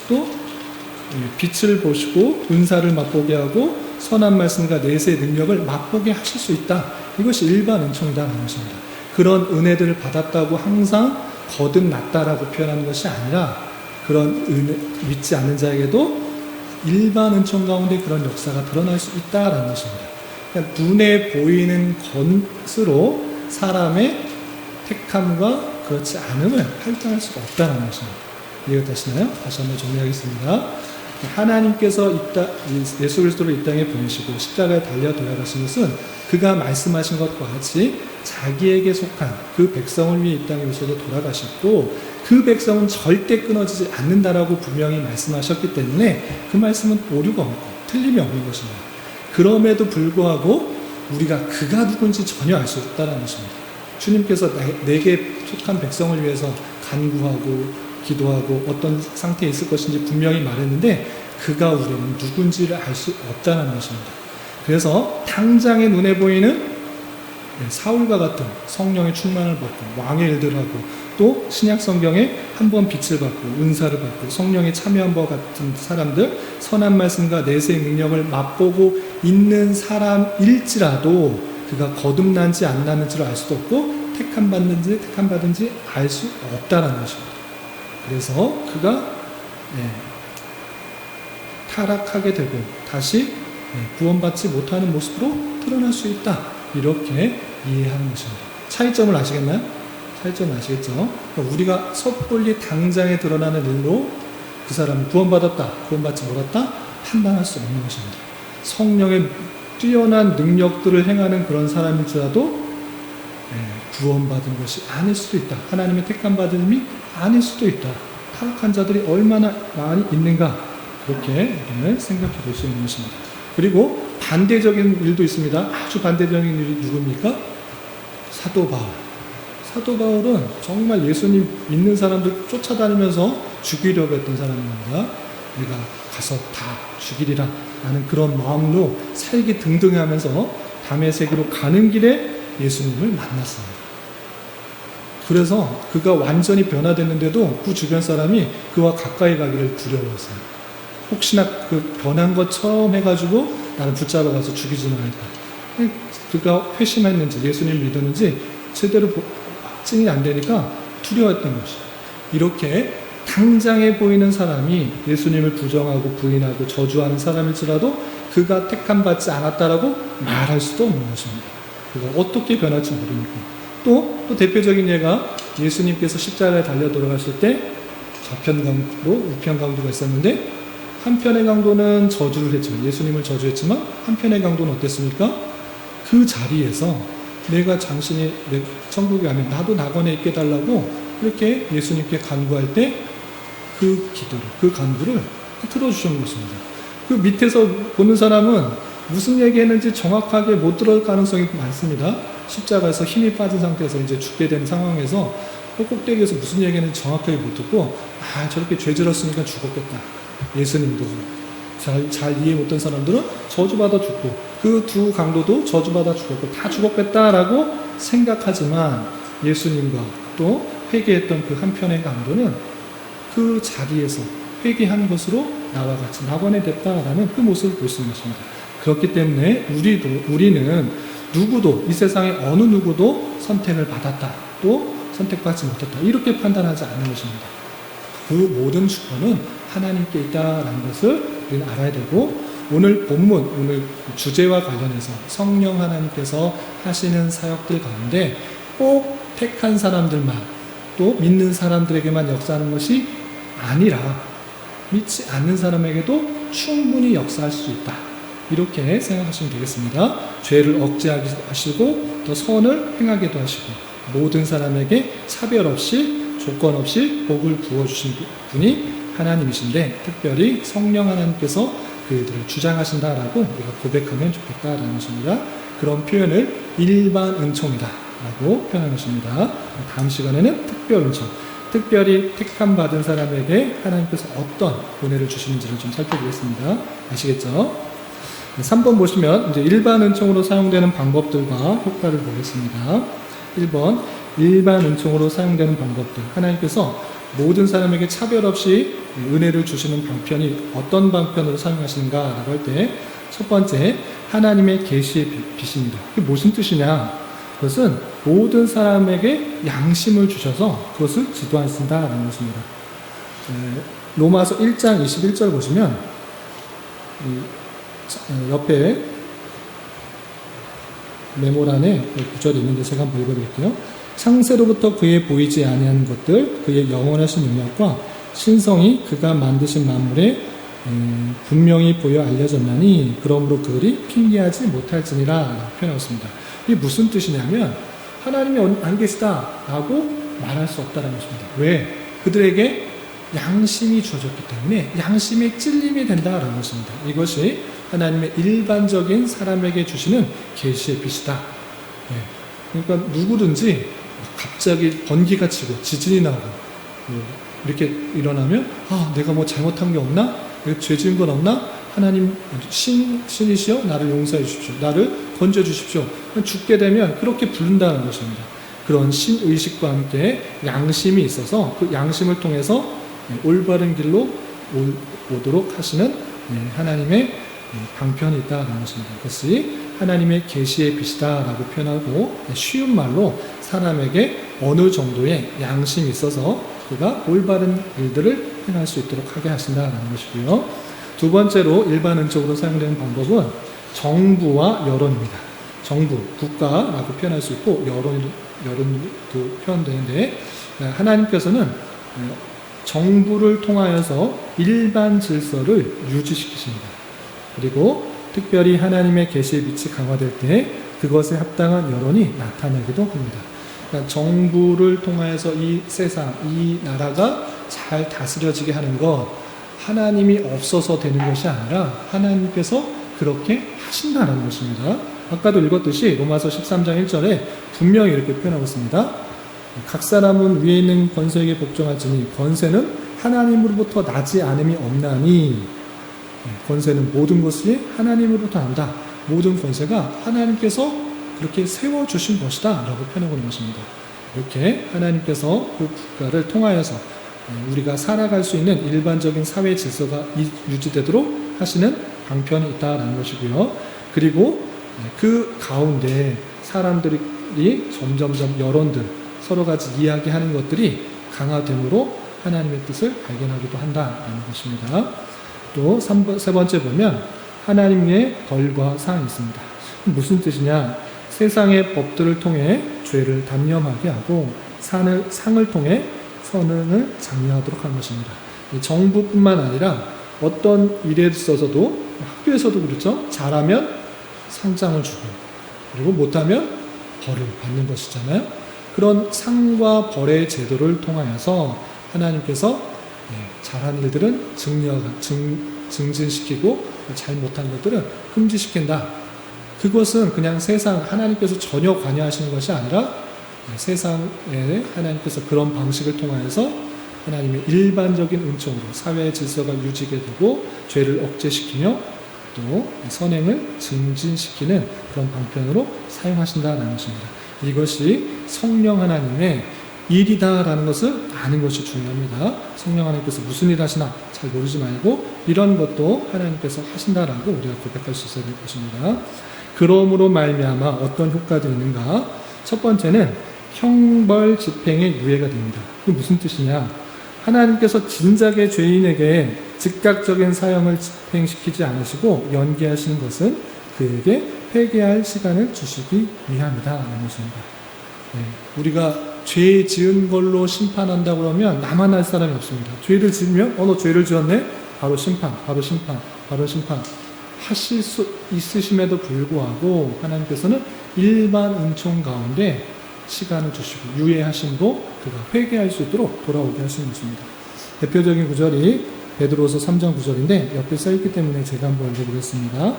또 빛을 보시고 은사를 맛보게 하고 선한 말씀과 내세의 능력을 맛보게 하실 수 있다. 이것이 일반 은총이라는 것입니다. 그런 은혜들을 받았다고 항상 거듭났다라고 표현하는 것이 아니라, 그런 은혜, 믿지 않는 자에게도 일반 은총 가운데 그런 역사가 드러날 수 있다라는 것입니다. 그러니까 눈에 보이는 것으로 사람의 택함과 그렇지 않음을 판단할 수가 없다는 것입니다. 이해가 되시나요? 다시 한번 정리하겠습니다. 하나님께서 예수 그리스도를 이 땅에 보내시고 십자가에 달려 돌아가신 것은 그가 말씀하신 것과 같이 자기에게 속한 그 백성을 위해 이 땅에 오셔서 돌아가셨고, 그 백성은 절대 끊어지지 않는다라고 분명히 말씀하셨기 때문에 그 말씀은 오류가 없고 틀림이 없는 것입니다. 그럼에도 불구하고 우리가 그가 누군지 전혀 알 수 없다는 것입니다. 주님께서 내게 속한 백성을 위해서 간구하고 기도하고 어떤 상태에 있을 것인지 분명히 말했는데 그가 우리는 누군지를 알 수 없다는 것입니다. 그래서 당장의 눈에 보이는 사울과 같은 성령의 충만을 받고 왕의 일들을 하고, 또 신약 성경에 한 번 빛을 받고 은사를 받고 성령에 참여한 것 같은 사람들, 선한 말씀과 내세의 능력을 맛보고 있는 사람일지라도 그가 거듭난지 안 나는지를 알 수도 없고 택함 받은지 알 수 없다는 것입니다. 그래서 그가 타락하게 되고 다시 구원받지 못하는 모습으로 드러날 수 있다. 이렇게 이해하는 것입니다. 차이점을 아시겠나요? 차이점을 아시겠죠? 그러니까 우리가 섣불리 당장에 드러나는 일로 그 사람이 구원받았다, 구원받지 못했다 판단할 수 없는 것입니다. 성령의 뛰어난 능력들을 행하는 그런 사람일지라도 구원받은 것이 아닐 수도 있다. 하나님의 택함 받음이 아닐 수도 있다. 타락한 자들이 얼마나 많이 있는가, 그렇게 우리는 생각해 볼 수 있는 것입니다. 그리고 반대적인 일도 있습니다. 아주 반대적인 일이 누굽니까? 사도 바울. 사도 바울은 정말 예수님 믿는 사람들 쫓아다니면서 죽이려고 했던 사람입니다. 내가 가서 다 죽이리라 라는 그런 마음으로 살기 등등하면서 다메섹으로 가는 길에 예수님을 만났습니다. 그래서 그가 완전히 변화됐는데도 그 주변 사람이 그와 가까이 가기를 두려워했어요. 혹시나 그 변한 것처럼 해가지고 나를 붙잡아가서 죽이지는 않을까. 그가 회심했는지 예수님 믿었는지 제대로 확증이 안 되니까 두려워했던 것이죠. 이렇게 당장에 보이는 사람이 예수님을 부정하고 부인하고 저주하는 사람일지라도 그가 택함 받지 않았다라고 말할 수도 없는 것입니다. 그가 어떻게 변할지 모르니까. 또 대표적인 예가 예수님께서 십자가에 달려 돌아가실 때 좌편 강도, 우편 강도가 있었는데 한편의 강도는 저주를 했죠. 예수님을 저주했지만 한편의 강도는 어땠습니까? 그 자리에서 내가 당신이 천국에 가면 나도 낙원에 있게 달라고 이렇게 예수님께 간구할 때 그 기도를, 그 간구를 들어주신 것입니다. 그 밑에서 보는 사람은 무슨 얘기했는지 정확하게 못 들을 가능성이 많습니다. 십자가에서 힘이 빠진 상태에서 이제 죽게 되는 상황에서 꼭대기에서 무슨 얘기했는지 정확하게 못 듣고 저렇게 죄질렀으니까 죽었겠다. 예수님도 잘 이해 못한 사람들은 저주받아 죽고 그 두 강도도 저주받아 죽었고 다 죽었겠다라고 생각하지만 예수님과 또 회개했던 그 한편의 강도는 그 자리에서 회개한 것으로 나와 같이 낙원에 됐다라는 그 모습을 볼 수 있는 것입니다. 그렇기 때문에 우리는 누구도 이 세상에 어느 누구도 선택을 받았다 또 선택받지 못했다 이렇게 판단하지 않는 것입니다. 그 모든 주권은 하나님께 있다라는 것을 우리는 알아야 되고 오늘 본문 오늘 주제와 관련해서 성령 하나님께서 하시는 사역들 가운데 꼭 택한 사람들만 또 믿는 사람들에게만 역사하는 것이 아니라 믿지 않는 사람에게도 충분히 역사할 수 있다. 이렇게 생각하시면 되겠습니다. 죄를 억제하게 하시고 또 선을 행하게도 하시고 모든 사람에게 차별 없이 조건 없이 복을 부어주신 분이 하나님이신데 특별히 성령 하나님께서 그들을 주장하신다라고 우리가 고백하면 좋겠다라는 것입니다. 그런 표현을 일반 은총이다 라고 표현하는 것입니다. 다음 시간에는 특별 은총 특별히 택함 받은 사람에게 하나님께서 어떤 은혜를 주시는지를 좀 살펴보겠습니다. 아시겠죠? 3번 보시면 이제 일반 은총으로 사용되는 방법들과 효과를 보겠습니다. 1번 일반 은총으로 사용되는 방법들 하나님께서 모든 사람에게 차별 없이 은혜를 주시는 방편이 어떤 방편으로 사용하시는가 라고 할 때 첫 번째 하나님의 계시의 빛입니다. 그게 무슨 뜻이냐? 그것은 모든 사람에게 양심을 주셔서 그것을 지도하신다라는 것입니다. 로마서 1장 21절 보시면 옆에 메모란에 구절이 있는데 제가 한번 읽어드릴게요. 창세로부터 그의 보이지 아니한 것들 그의 영원하신 능력과 신성이 그가 만드신 만물에 분명히 보여 알려졌나니 그러므로 그들이 핑계하지 못할지니라 표현하였습니다. 이게 무슨 뜻이냐면 하나님이 안 계시다라고 말할 수 없다는 것입니다. 왜? 그들에게 양심이 주어졌기 때문에 양심이 찔림이 된다라는 것입니다. 이것이 하나님의 일반적인 사람에게 주시는 계시의 빛이다. 그러니까 누구든지 갑자기 번개가 치고 지진이 나고 이렇게 일어나면 내가 뭐 잘못한 게 없나? 죄 지은 건 없나? 하나님 신이시여 나를 용서해 주십시오. 나를 건져 주십시오. 죽게 되면 그렇게 부른다는 것입니다. 그런 신의식과 함께 양심이 있어서 그 양심을 통해서 올바른 길로 오도록 하시는 하나님의 방편이 있다는 것입니다. 그것이 하나님의 계시의 빛이다라고 표현하고 쉬운 말로 사람에게 어느 정도의 양심이 있어서 그가 올바른 일들을 행할 수 있도록 하게 하신다는 것이고요. 두 번째로 일반 은총으로 사용되는 방법은 정부와 여론입니다. 정부, 국가라고 표현할 수 있고 여론도 표현되는데 하나님께서는 정부를 통하여서 일반 질서를 유지시키십니다. 그리고 특별히 하나님의 계시의 빛이 강화될 때 그것에 합당한 여론이 나타나기도 합니다. 그러니까 정부를 통하여서 이 세상, 이 나라가 잘 다스려지게 하는 것 하나님이 없어서 되는 것이 아니라 하나님께서 그렇게 하신다는 것입니다. 아까도 읽었듯이 로마서 13장 1절에 분명히 이렇게 표현하고 있습니다. 각 사람은 위에 있는 권세에게 복종할지니 권세는 하나님으로부터 나지 않음이 없나니 권세는 모든 것이 하나님으로부터 난다. 모든 권세가 하나님께서 그렇게 세워주신 것이다 라고 표현하고 있는 것입니다. 이렇게 하나님께서 그 국가를 통하여서 우리가 살아갈 수 있는 일반적인 사회 질서가 유지되도록 하시는 방편이 있다는 것이고요. 그리고 그 가운데 사람들이 점점점 여론들 서로 같이 이야기하는 것들이 강화됨으로 하나님의 뜻을 발견하기도 한다는 것입니다. 또 세 번째 보면 하나님의 벌과 상이 있습니다. 무슨 뜻이냐? 세상의 법들을 통해 죄를 단념하게 하고 상을 통해 선을 장려하도록 한 것입니다. 정부뿐만 아니라 어떤 일에 있어서도 학교에서도 그렇죠. 잘하면 상장을 주고 그리고 못하면 벌을 받는 것이잖아요. 그런 상과 벌의 제도를 통하여서 하나님께서 잘한 일들은 증진시키고 잘못한 것들은 금지시킨다. 그것은 그냥 세상 하나님께서 전혀 관여하시는 것이 아니라 세상에 하나님께서 그런 방식을 통하여서 하나님의 일반적인 은총으로 사회의 질서가 유지되고 죄를 억제시키며 또 선행을 증진시키는 그런 방편으로 사용하신다라는 것입니다. 이것이 성령 하나님의 일이다라는 것을 아는 것이 중요합니다. 성령 하나님께서 무슨 일 하시나 잘 모르지 말고 이런 것도 하나님께서 하신다라고 우리가 고백할 수 있어야 될 것입니다. 그러므로 말미암아 어떤 효과들이 있는가? 첫 번째는 형벌 집행의 유예가 됩니다. 그게 무슨 뜻이냐? 하나님께서 진작에 죄인에게 즉각적인 사형을 집행시키지 않으시고 연기하시는 것은 그에게 회개할 시간을 주시기 위함이다 라는 것입니다. 우리가 죄 지은 걸로 심판한다 그러면 나만 할 사람이 없습니다. 죄를 지으면 너 죄를 지었네? 바로 심판, 바로 심판, 바로 심판 하실 수 있으심에도 불구하고 하나님께서는 일반 은총 가운데 시간을 주시고 유예하심도 그가 회개할 수 있도록 돌아오게 하시는 것입니다. 대표적인 구절이 베드로서 3장 9절인데 옆에 써있기 때문에 제가 한번 읽어보겠습니다.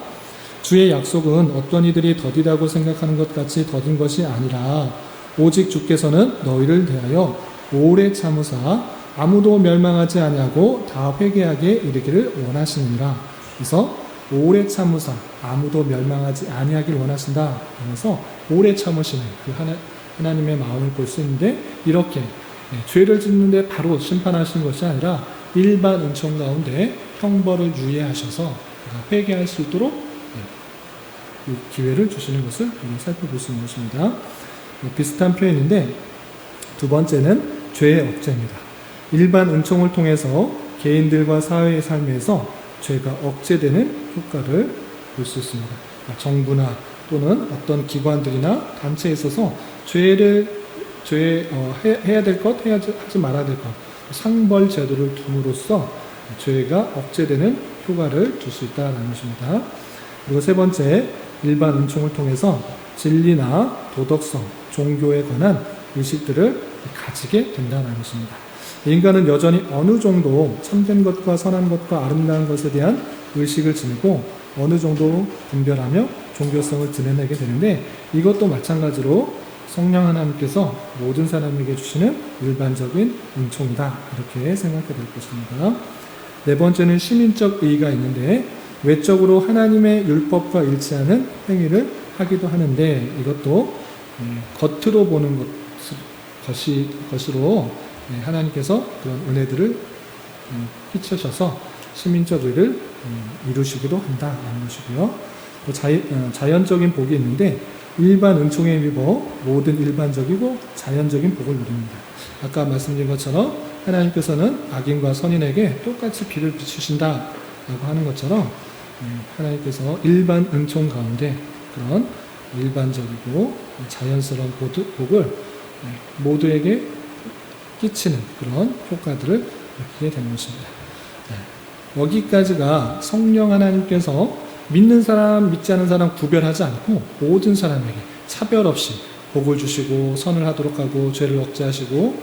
주의 약속은 어떤 이들이 더디다고 생각하는 것 같이 더딘 것이 아니라 오직 주께서는 너희를 대하여 오래 참으사 아무도 멸망하지 아니하고 다 회개하게 이르기를 원하시느니라. 그래서 오래 참으사 아무도 멸망하지 아니하길 원하신다 하면서 오래 참으시는 그 하나님의 마음을 볼 수 있는데 이렇게 죄를 짓는데 바로 심판하시는 것이 아니라 일반 은총 가운데 형벌을 유예하셔서 회개할 수 있도록 기회를 주시는 것을 우리가 살펴볼 수 있는 것입니다. 비슷한 표현인데 두 번째는 죄의 억제입니다. 일반 은총을 통해서 개인들과 사회의 삶에서 죄가 억제되는 효과를 볼 수 있습니다. 정부나 또는 어떤 기관들이나 단체에 있어서 해야 될 것, 하지 말아야 될 것, 상벌 제도를 둠으로써 죄가 억제되는 효과를 줄 수 있다는 것입니다. 그리고 세 번째, 일반 은총을 통해서 진리나 도덕성, 종교에 관한 의식들을 가지게 된다는 것입니다. 인간은 여전히 어느 정도 참된 것과 선한 것과 아름다운 것에 대한 의식을 지니고 어느 정도 분별하며 종교성을 드러내게 되는데 이것도 마찬가지로 성령 하나님께서 모든 사람에게 주시는 일반적인 은총이다 이렇게 생각해 될 것입니다. 네 번째는 시민적 의의가 있는데 외적으로 하나님의 율법과 일치하는 행위를 하기도 하는데 이것도 겉으로 보는 것으로 하나님께서 그런 은혜들을 끼쳐셔서 시민적 의를 이루시기도 한다는 것이고요. 또 자연적인 복이 있는데 일반 은총에 힘입어 모든 일반적이고 자연적인 복을 누립니다. 아까 말씀드린 것처럼 하나님께서는 악인과 선인에게 똑같이 비를 비추신다라고 하는 것처럼 하나님께서 일반 은총 가운데 그런 일반적이고 자연스러운 복을 모두에게 끼치는 그런 효과들을 느끼게 되는 것입니다. 여기까지가 성령 하나님께서 믿는 사람, 믿지 않은 사람 구별하지 않고 모든 사람에게 차별 없이 복을 주시고 선을 하도록 하고 죄를 억제하시고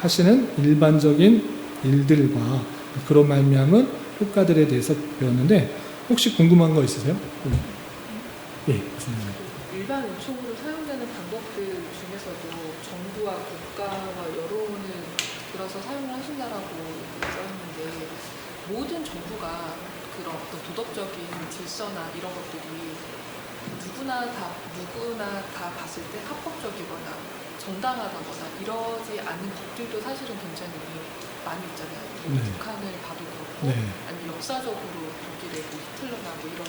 하시는 일반적인 일들과 그런 말미암은 효과들에 대해서 배웠는데 혹시 궁금한 거 있으세요? 예. 일반 은총으로 사용되는 방법들 중에서도 정부와 국가와 여론을 들어서 사용을 하신다라고 써있는데 모든 정부가 그런 어떤 도덕적인 질서나 이런 것들이 누구나 다 봤을 때 합법적이거나 정당하다거나 이러지 않은 법들도 사실은 굉장히 많이 있잖아요. 네. 북한을 봐도 그렇고 네. 아니면 역사적으로 독일의 히틀러나 이런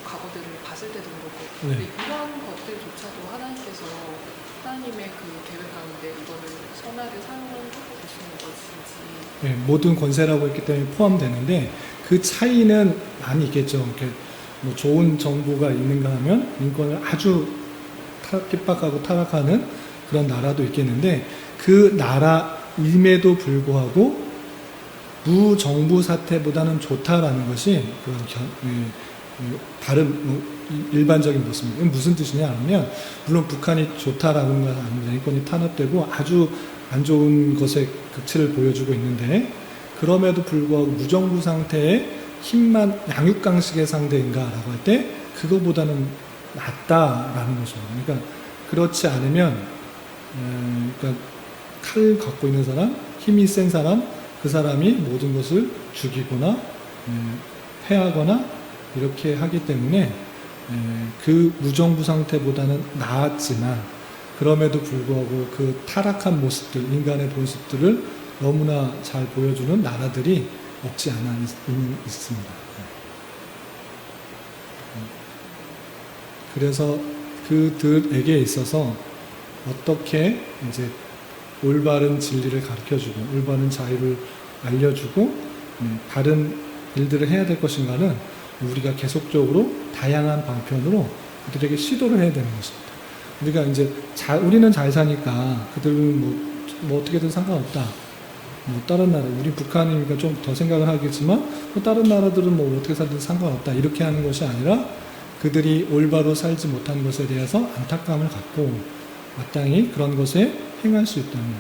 과거들을 봤을 때도 그렇고 네. 근데 이런 것들조차도 하나님께서 하나님의 그 계획 가운데 이거를 선하게 사용하고 계시는 것인지 모든 권세라고 했기 때문에 포함되는데 그 차이는 많이 있겠죠. 뭐 좋은 정부가 있는가 하면 인권을 아주 핍박하고 타락하는 그런 나라도 있겠는데 그 나라임에도 불구하고 무정부 사태보다는 좋다라는 것이 그런 다른 일반적인 모습입니다. 무슨 뜻이냐 하면 물론 북한이 좋다라는 건 아닙니다. 인권이 탄압되고 아주 안 좋은 것의 극치를 보여주고 있는데 그럼에도 불구하고 무정부 상태에 힘만 양육강식의 상대인가라고 할 때 그거보다는 낫다라는 거죠. 그러니까 그렇지 않으면 그러니까 칼 갖고 있는 사람, 힘이 센 사람, 그 사람이 모든 것을 죽이거나 해하거나 이렇게 하기 때문에 그 무정부 상태보다는 나았지만 그럼에도 불구하고 그 타락한 모습들, 인간의 모습들을 너무나 잘 보여주는 나라들이 없지 않아 있습니다. 그래서 그들에게 있어서 어떻게 이제 올바른 진리를 가르쳐주고 올바른 자유를 알려주고 다른 일들을 해야 될 것인가는 우리가 계속적으로 다양한 방편으로 그들에게 시도를 해야 되는 것입니다. 우리가 이제 우리는 잘 사니까 그들은 뭐 어떻게든 상관없다. 뭐 다른 나라, 우리 북한이니까 좀 더 생각을 하겠지만 뭐 다른 나라들은 뭐 어떻게 살든 상관없다. 이렇게 하는 것이 아니라 그들이 올바로 살지 못한 것에 대해서 안타까움을 갖고 마땅히 그런 것에 행할 수 있다면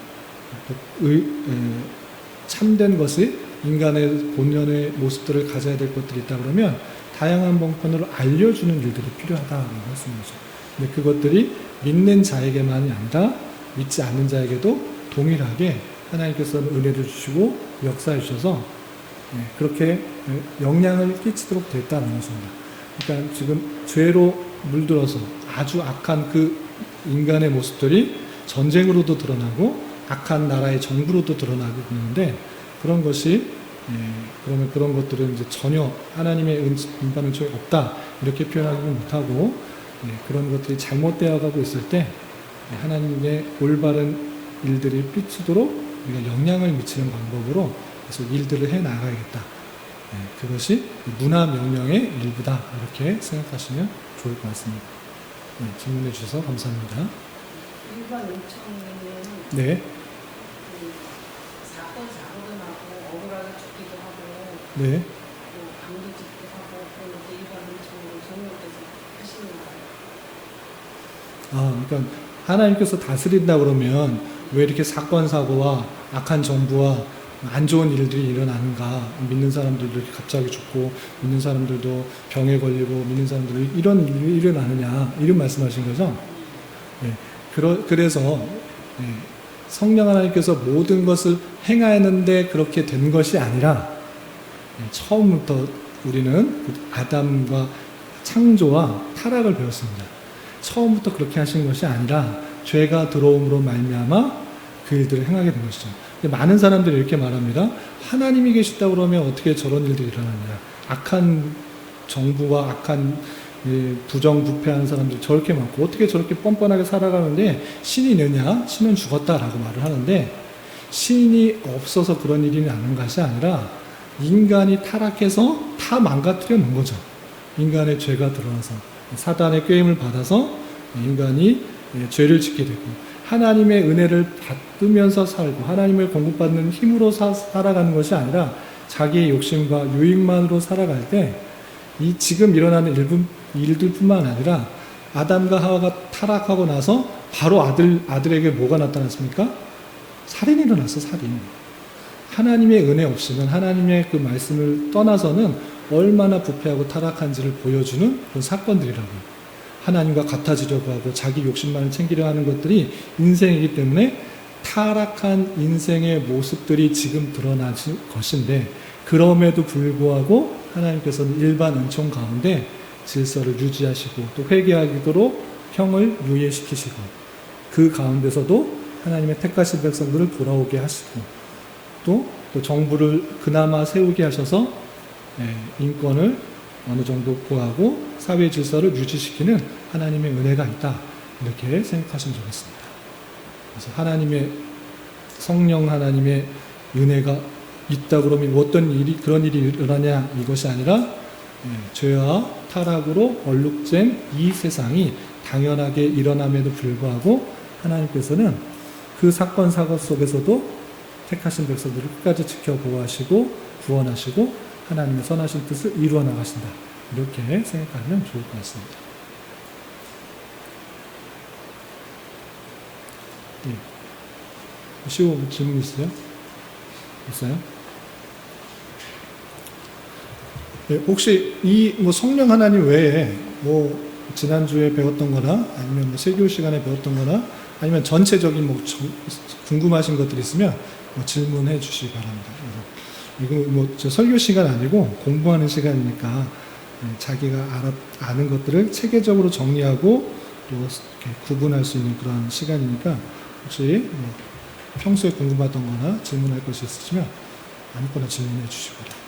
참된 것이 인간의 본연의 모습들을 가져야 될 것들이 있다 그러면 다양한 방편으로 알려주는 일들이 필요하다고 말씀하죠. 근데 그것들이 믿는 자에게만이 아니라 믿지 않는 자에게도 동일하게 하나님께서는 은혜를 주시고 역사해 주셔서 그렇게 영향을 끼치도록 됐다는 것입니다. 그러니까 지금 죄로 물들어서 아주 악한 그 인간의 모습들이 전쟁으로도 드러나고 악한 나라의 정부로도 드러나고 그러는데 그런 것이 그러면 그런 것들은 이제 전혀 하나님의 은반 은총이 없다 이렇게 표현하지 못하고 그런 것들이 잘못되어 가고 있을 때 하나님의 올바른 일들이 비추도록 우리가 영향을 미치는 방법으로 계속 일들을 해 나가야겠다. 그것이 문화 명령의 일부다 이렇게 생각하시면 좋을 것 같습니다. 질문해 주셔서 감사합니다. 일반 요청에는 네, 사건 사고도 나고 억울하게 죽기도 하고 네. 또 강도 짓기도 하고 그런 것도 일반 요청으로 성령께서 하시는 거예요. 그러니까 하나님께서 다스린다 그러면 왜 이렇게 사건 사고와 악한 정부와 안 좋은 일들이 일어나는가? 믿는 사람들도 이렇게 갑자기 죽고 믿는 사람들도 병에 걸리고 믿는 사람들도 이런 일이 일어나느냐 이런 말씀하신 거죠? 그래서 성령 하나님께서 모든 것을 행하였는데 그렇게 된 것이 아니라 처음부터 우리는 아담과 창조와 타락을 배웠습니다. 처음부터 그렇게 하신 것이 아니라 죄가 들어옴으로 말미암아 그 일들을 행하게 된 것이죠. 많은 사람들이 이렇게 말합니다. 하나님이 계시다 그러면 어떻게 저런 일들이 일어나느냐. 악한 정부와 악한 부정부패한 사람들이 저렇게 많고 어떻게 저렇게 뻔뻔하게 살아가는데 신이 있느냐? 신은 죽었다라고 말을 하는데 신이 없어서 그런 일이 나는 것이 아니라 인간이 타락해서 다 망가뜨려 놓은 거죠. 인간의 죄가 드러나서 사단의 꾀임을 받아서 인간이 죄를 짓게 되고 하나님의 은혜를 받으면서 살고 하나님을 공급받는 힘으로 살아가는 것이 아니라 자기의 욕심과 유익만으로 살아갈 때 이 지금 일어나는 일들뿐만 아니라 아담과 하와가 타락하고 나서 바로 아들에게 뭐가 나타났습니까? 살인이 일어났어, 살인. 하나님의 은혜 없이는 하나님의 그 말씀을 떠나서는 얼마나 부패하고 타락한지를 보여주는 그런 사건들이라고요. 하나님과 같아지려고 하고 자기 욕심만을 챙기려 하는 것들이 인생이기 때문에 타락한 인생의 모습들이 지금 드러날 것인데 그럼에도 불구하고 하나님께서는 일반 은총 가운데 질서를 유지하시고 또 회개하도록 형을 유예시키시고 그 가운데서도 하나님의 택하신 백성들을 돌아오게 하시고 또 정부를 그나마 세우게 하셔서 인권을 어느 정도 보호하고 사회 질서를 유지시키는 하나님의 은혜가 있다 이렇게 생각하시면 좋겠습니다. 그래서 하나님의 성령 하나님의 은혜가 있다 그러면 어떤 일이 그런 일이 일어나냐 이것이 아니라 죄와 타락으로 얼룩진 이 세상이 당연하게 일어남에도 불구하고 하나님께서는 그 사건 사고 속에서도 택하신 백성들을 끝까지 지켜 보호하시고 구원하시고 하나님의 선하신 뜻을 이루어 나가신다. 이렇게 생각하면 좋을 것 같습니다. 시호 질문 있어요? 있어요? 혹시 이 성령 하나님 외에 지난주에 배웠던 거나 아니면 세교 시간에 배웠던 거나 아니면 전체적인 궁금하신 것들이 있으면 질문해 주시기 바랍니다. 이거 저 설교 시간 아니고 공부하는 시간이니까 자기가 아는 것들을 체계적으로 정리하고 또 이렇게 구분할 수 있는 그런 시간이니까 혹시 평소에 궁금하던 거나 질문할 것이 있으시면 아무거나 질문해 주시기 바랍니다.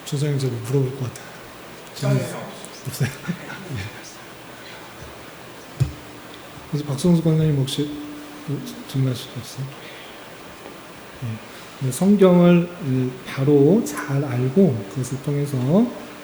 준성이 저 물어볼 것 같아요. 질문 없어요? 예. 그래서 박성수 권사님 혹시 질문하실 거 없어요? 예. 성경을 바로 잘 알고 그것을 통해서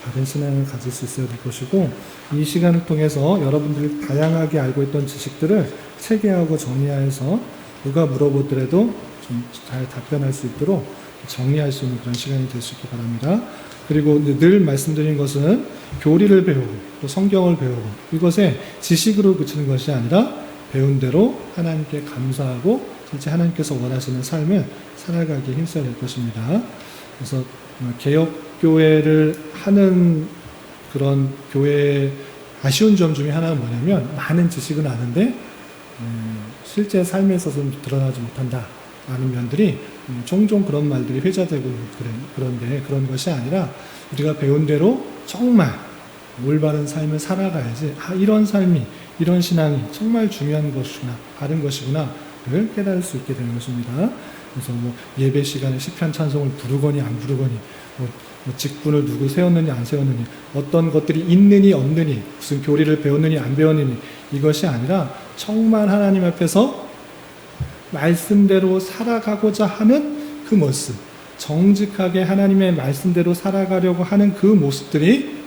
바른 신앙을 가질 수 있어야 될 것이고 이 시간을 통해서 여러분들이 다양하게 알고 있던 지식들을 체계하고 정리해서 누가 물어보더라도 좀 잘 답변할 수 있도록 정리할 수 있는 그런 시간이 될 수 있기 바랍니다. 그리고 늘 말씀드린 것은 교리를 배우고 또 성경을 배우고 이것에 지식으로 그치는 것이 아니라 배운 대로 하나님께 감사하고 실제 하나님께서 원하시는 삶을 살아가기에 힘써야 될 것입니다. 그래서 개혁교회를 하는 그런 교회의 아쉬운 점 중에 하나는 뭐냐면 많은 지식은 아는데 실제 삶에 있어서는 드러나지 못한다 라는 면들이 종종 그런 말들이 회자되고 그런데 그런 것이 아니라 우리가 배운 대로 정말 올바른 삶을 살아가야지 이런 삶이 이런 신앙이 정말 중요한 것이구나 바른 것이구나를 깨달을 수 있게 되는 것입니다. 그래서 예배 시간에 시편 찬송을 부르거니 안 부르거니 직분을 누구 세웠느니 안 세웠느니 어떤 것들이 있느니 없느니 무슨 교리를 배웠느니 안 배웠느니 이것이 아니라 정말 하나님 앞에서 말씀대로 살아가고자 하는 그 모습 정직하게 하나님의 말씀대로 살아가려고 하는 그 모습들이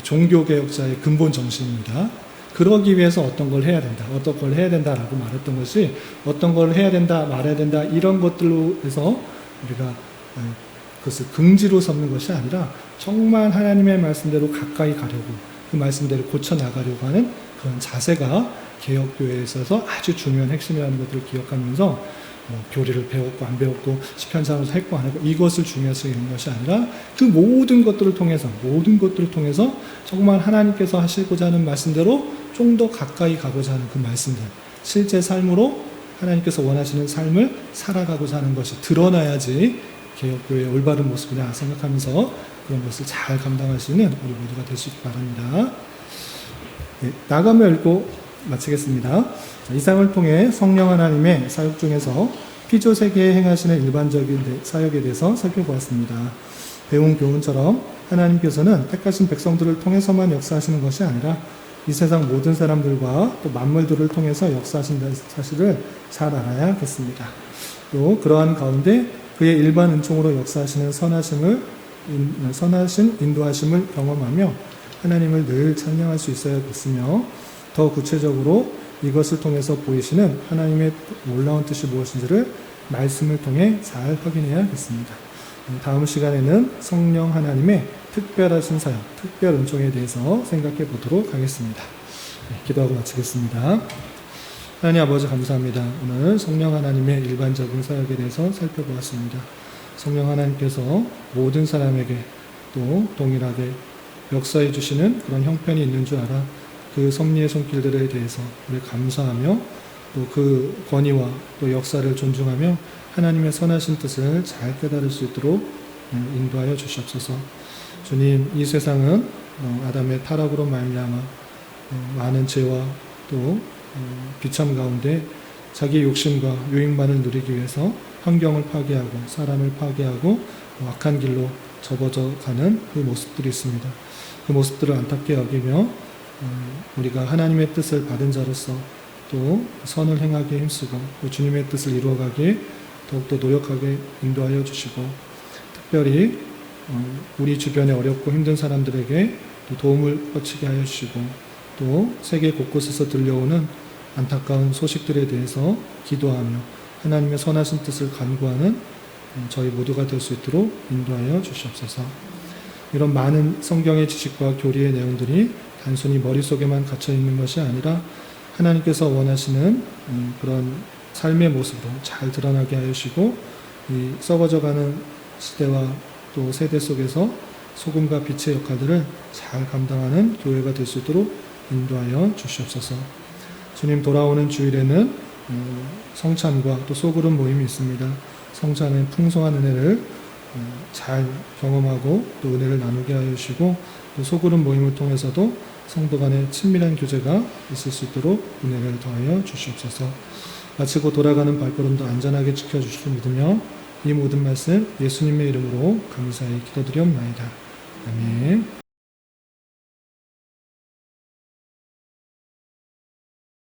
종교개혁자의 근본 정신입니다. 그러기 위해서 어떤 걸 해야 된다, 어떤 걸 해야 된다라고 말했던 것이 어떤 걸 해야 된다, 말해야 된다 이런 것들로 해서 우리가 그것을 긍지로 삼는 것이 아니라 정말 하나님의 말씀대로 가까이 가려고 그 말씀대로 고쳐나가려고 하는 그런 자세가 개혁교회에 있어서 아주 중요한 핵심이라는 것들을 기억하면서 교리를 배웠고 안 배웠고 시편상에서 했고 안 했고 이것을 중요시 여기는 것이 아니라 그 모든 것들을 통해서 정말 하나님께서 하시고자 하는 말씀대로 좀 더 가까이 가고자 하는 그 말씀들 실제 삶으로 하나님께서 원하시는 삶을 살아가고자 하는 것이 드러나야지 개혁교회의 올바른 모습이라 생각하면서 그런 것을 잘 감당할 수 있는 우리 모두가 될 수 있기 바랍니다. 나가며 읽고 마치겠습니다. 이상을 통해 성령 하나님의 사역 중에서 피조 세계에 행하시는 일반적인 사역에 대해서 살펴보았습니다. 배운 교훈처럼 하나님께서는 택하신 백성들을 통해서만 역사하시는 것이 아니라 이 세상 모든 사람들과 또 만물들을 통해서 역사하신다는 사실을 잘 알아야겠습니다. 또 그러한 가운데 그의 일반 은총으로 역사하시는 선하신 인도하심을 경험하며 하나님을 늘 찬양할 수 있어야겠으며 더 구체적으로 이것을 통해서 보이시는 하나님의 놀라운 뜻이 무엇인지를 말씀을 통해 잘 확인해야겠습니다. 다음 시간에는 성령 하나님의 특별하신 사역, 특별 은총에 대해서 생각해 보도록 하겠습니다. 기도하고 마치겠습니다. 하나님 아버지 감사합니다. 오늘 성령 하나님의 일반적인 사역에 대해서 살펴보았습니다. 성령 하나님께서 모든 사람에게 또 동일하게 역사해 주시는 그런 형편이 있는 줄 알아 그 섭리의 손길들에 대해서 우리 감사하며 또 그 권위와 또 역사를 존중하며 하나님의 선하신 뜻을 잘 깨달을 수 있도록 인도하여 주시옵소서. 주님, 이 세상은 아담의 타락으로 말미암아 많은 죄와 또 비참 가운데 자기의 욕심과 유익만을 누리기 위해서 환경을 파괴하고 사람을 파괴하고 악한 길로 접어져 가는 그 모습들이 있습니다. 그 모습들을 안타깝게 여기며 우리가 하나님의 뜻을 받은 자로서 또 선을 행하기에 힘쓰고 또 주님의 뜻을 이루어가기에 더욱더 노력하게 인도하여 주시고 특별히 우리 주변에 어렵고 힘든 사람들에게 또 도움을 뻗치게 하여 주시고 또 세계 곳곳에서 들려오는 안타까운 소식들에 대해서 기도하며 하나님의 선하신 뜻을 간구하는 저희 모두가 될 수 있도록 인도하여 주시옵소서. 이런 많은 성경의 지식과 교리의 내용들이 단순히 머릿속에만 갇혀 있는 것이 아니라 하나님께서 원하시는 그런 삶의 모습으로 잘 드러나게 하여 주시고 이 썩어져가는 시대와 또 세대 속에서 소금과 빛의 역할들을 잘 감당하는 교회가 될 수 있도록 인도하여 주시옵소서. 주님, 돌아오는 주일에는 성찬과 또 소그룹 모임이 있습니다. 성찬의 풍성한 은혜를 잘 경험하고 또 은혜를 나누게 하여 주시고 또 소그룹 모임을 통해서도 성도 간의 친밀한 교제가 있을 수 있도록 은혜를 더하여 주시옵소서. 마치고 돌아가는 발걸음도 안전하게 지켜주실 줄 믿으며 이 모든 말씀 예수님의 이름으로 감사히 기도드리옵나이다. 아멘.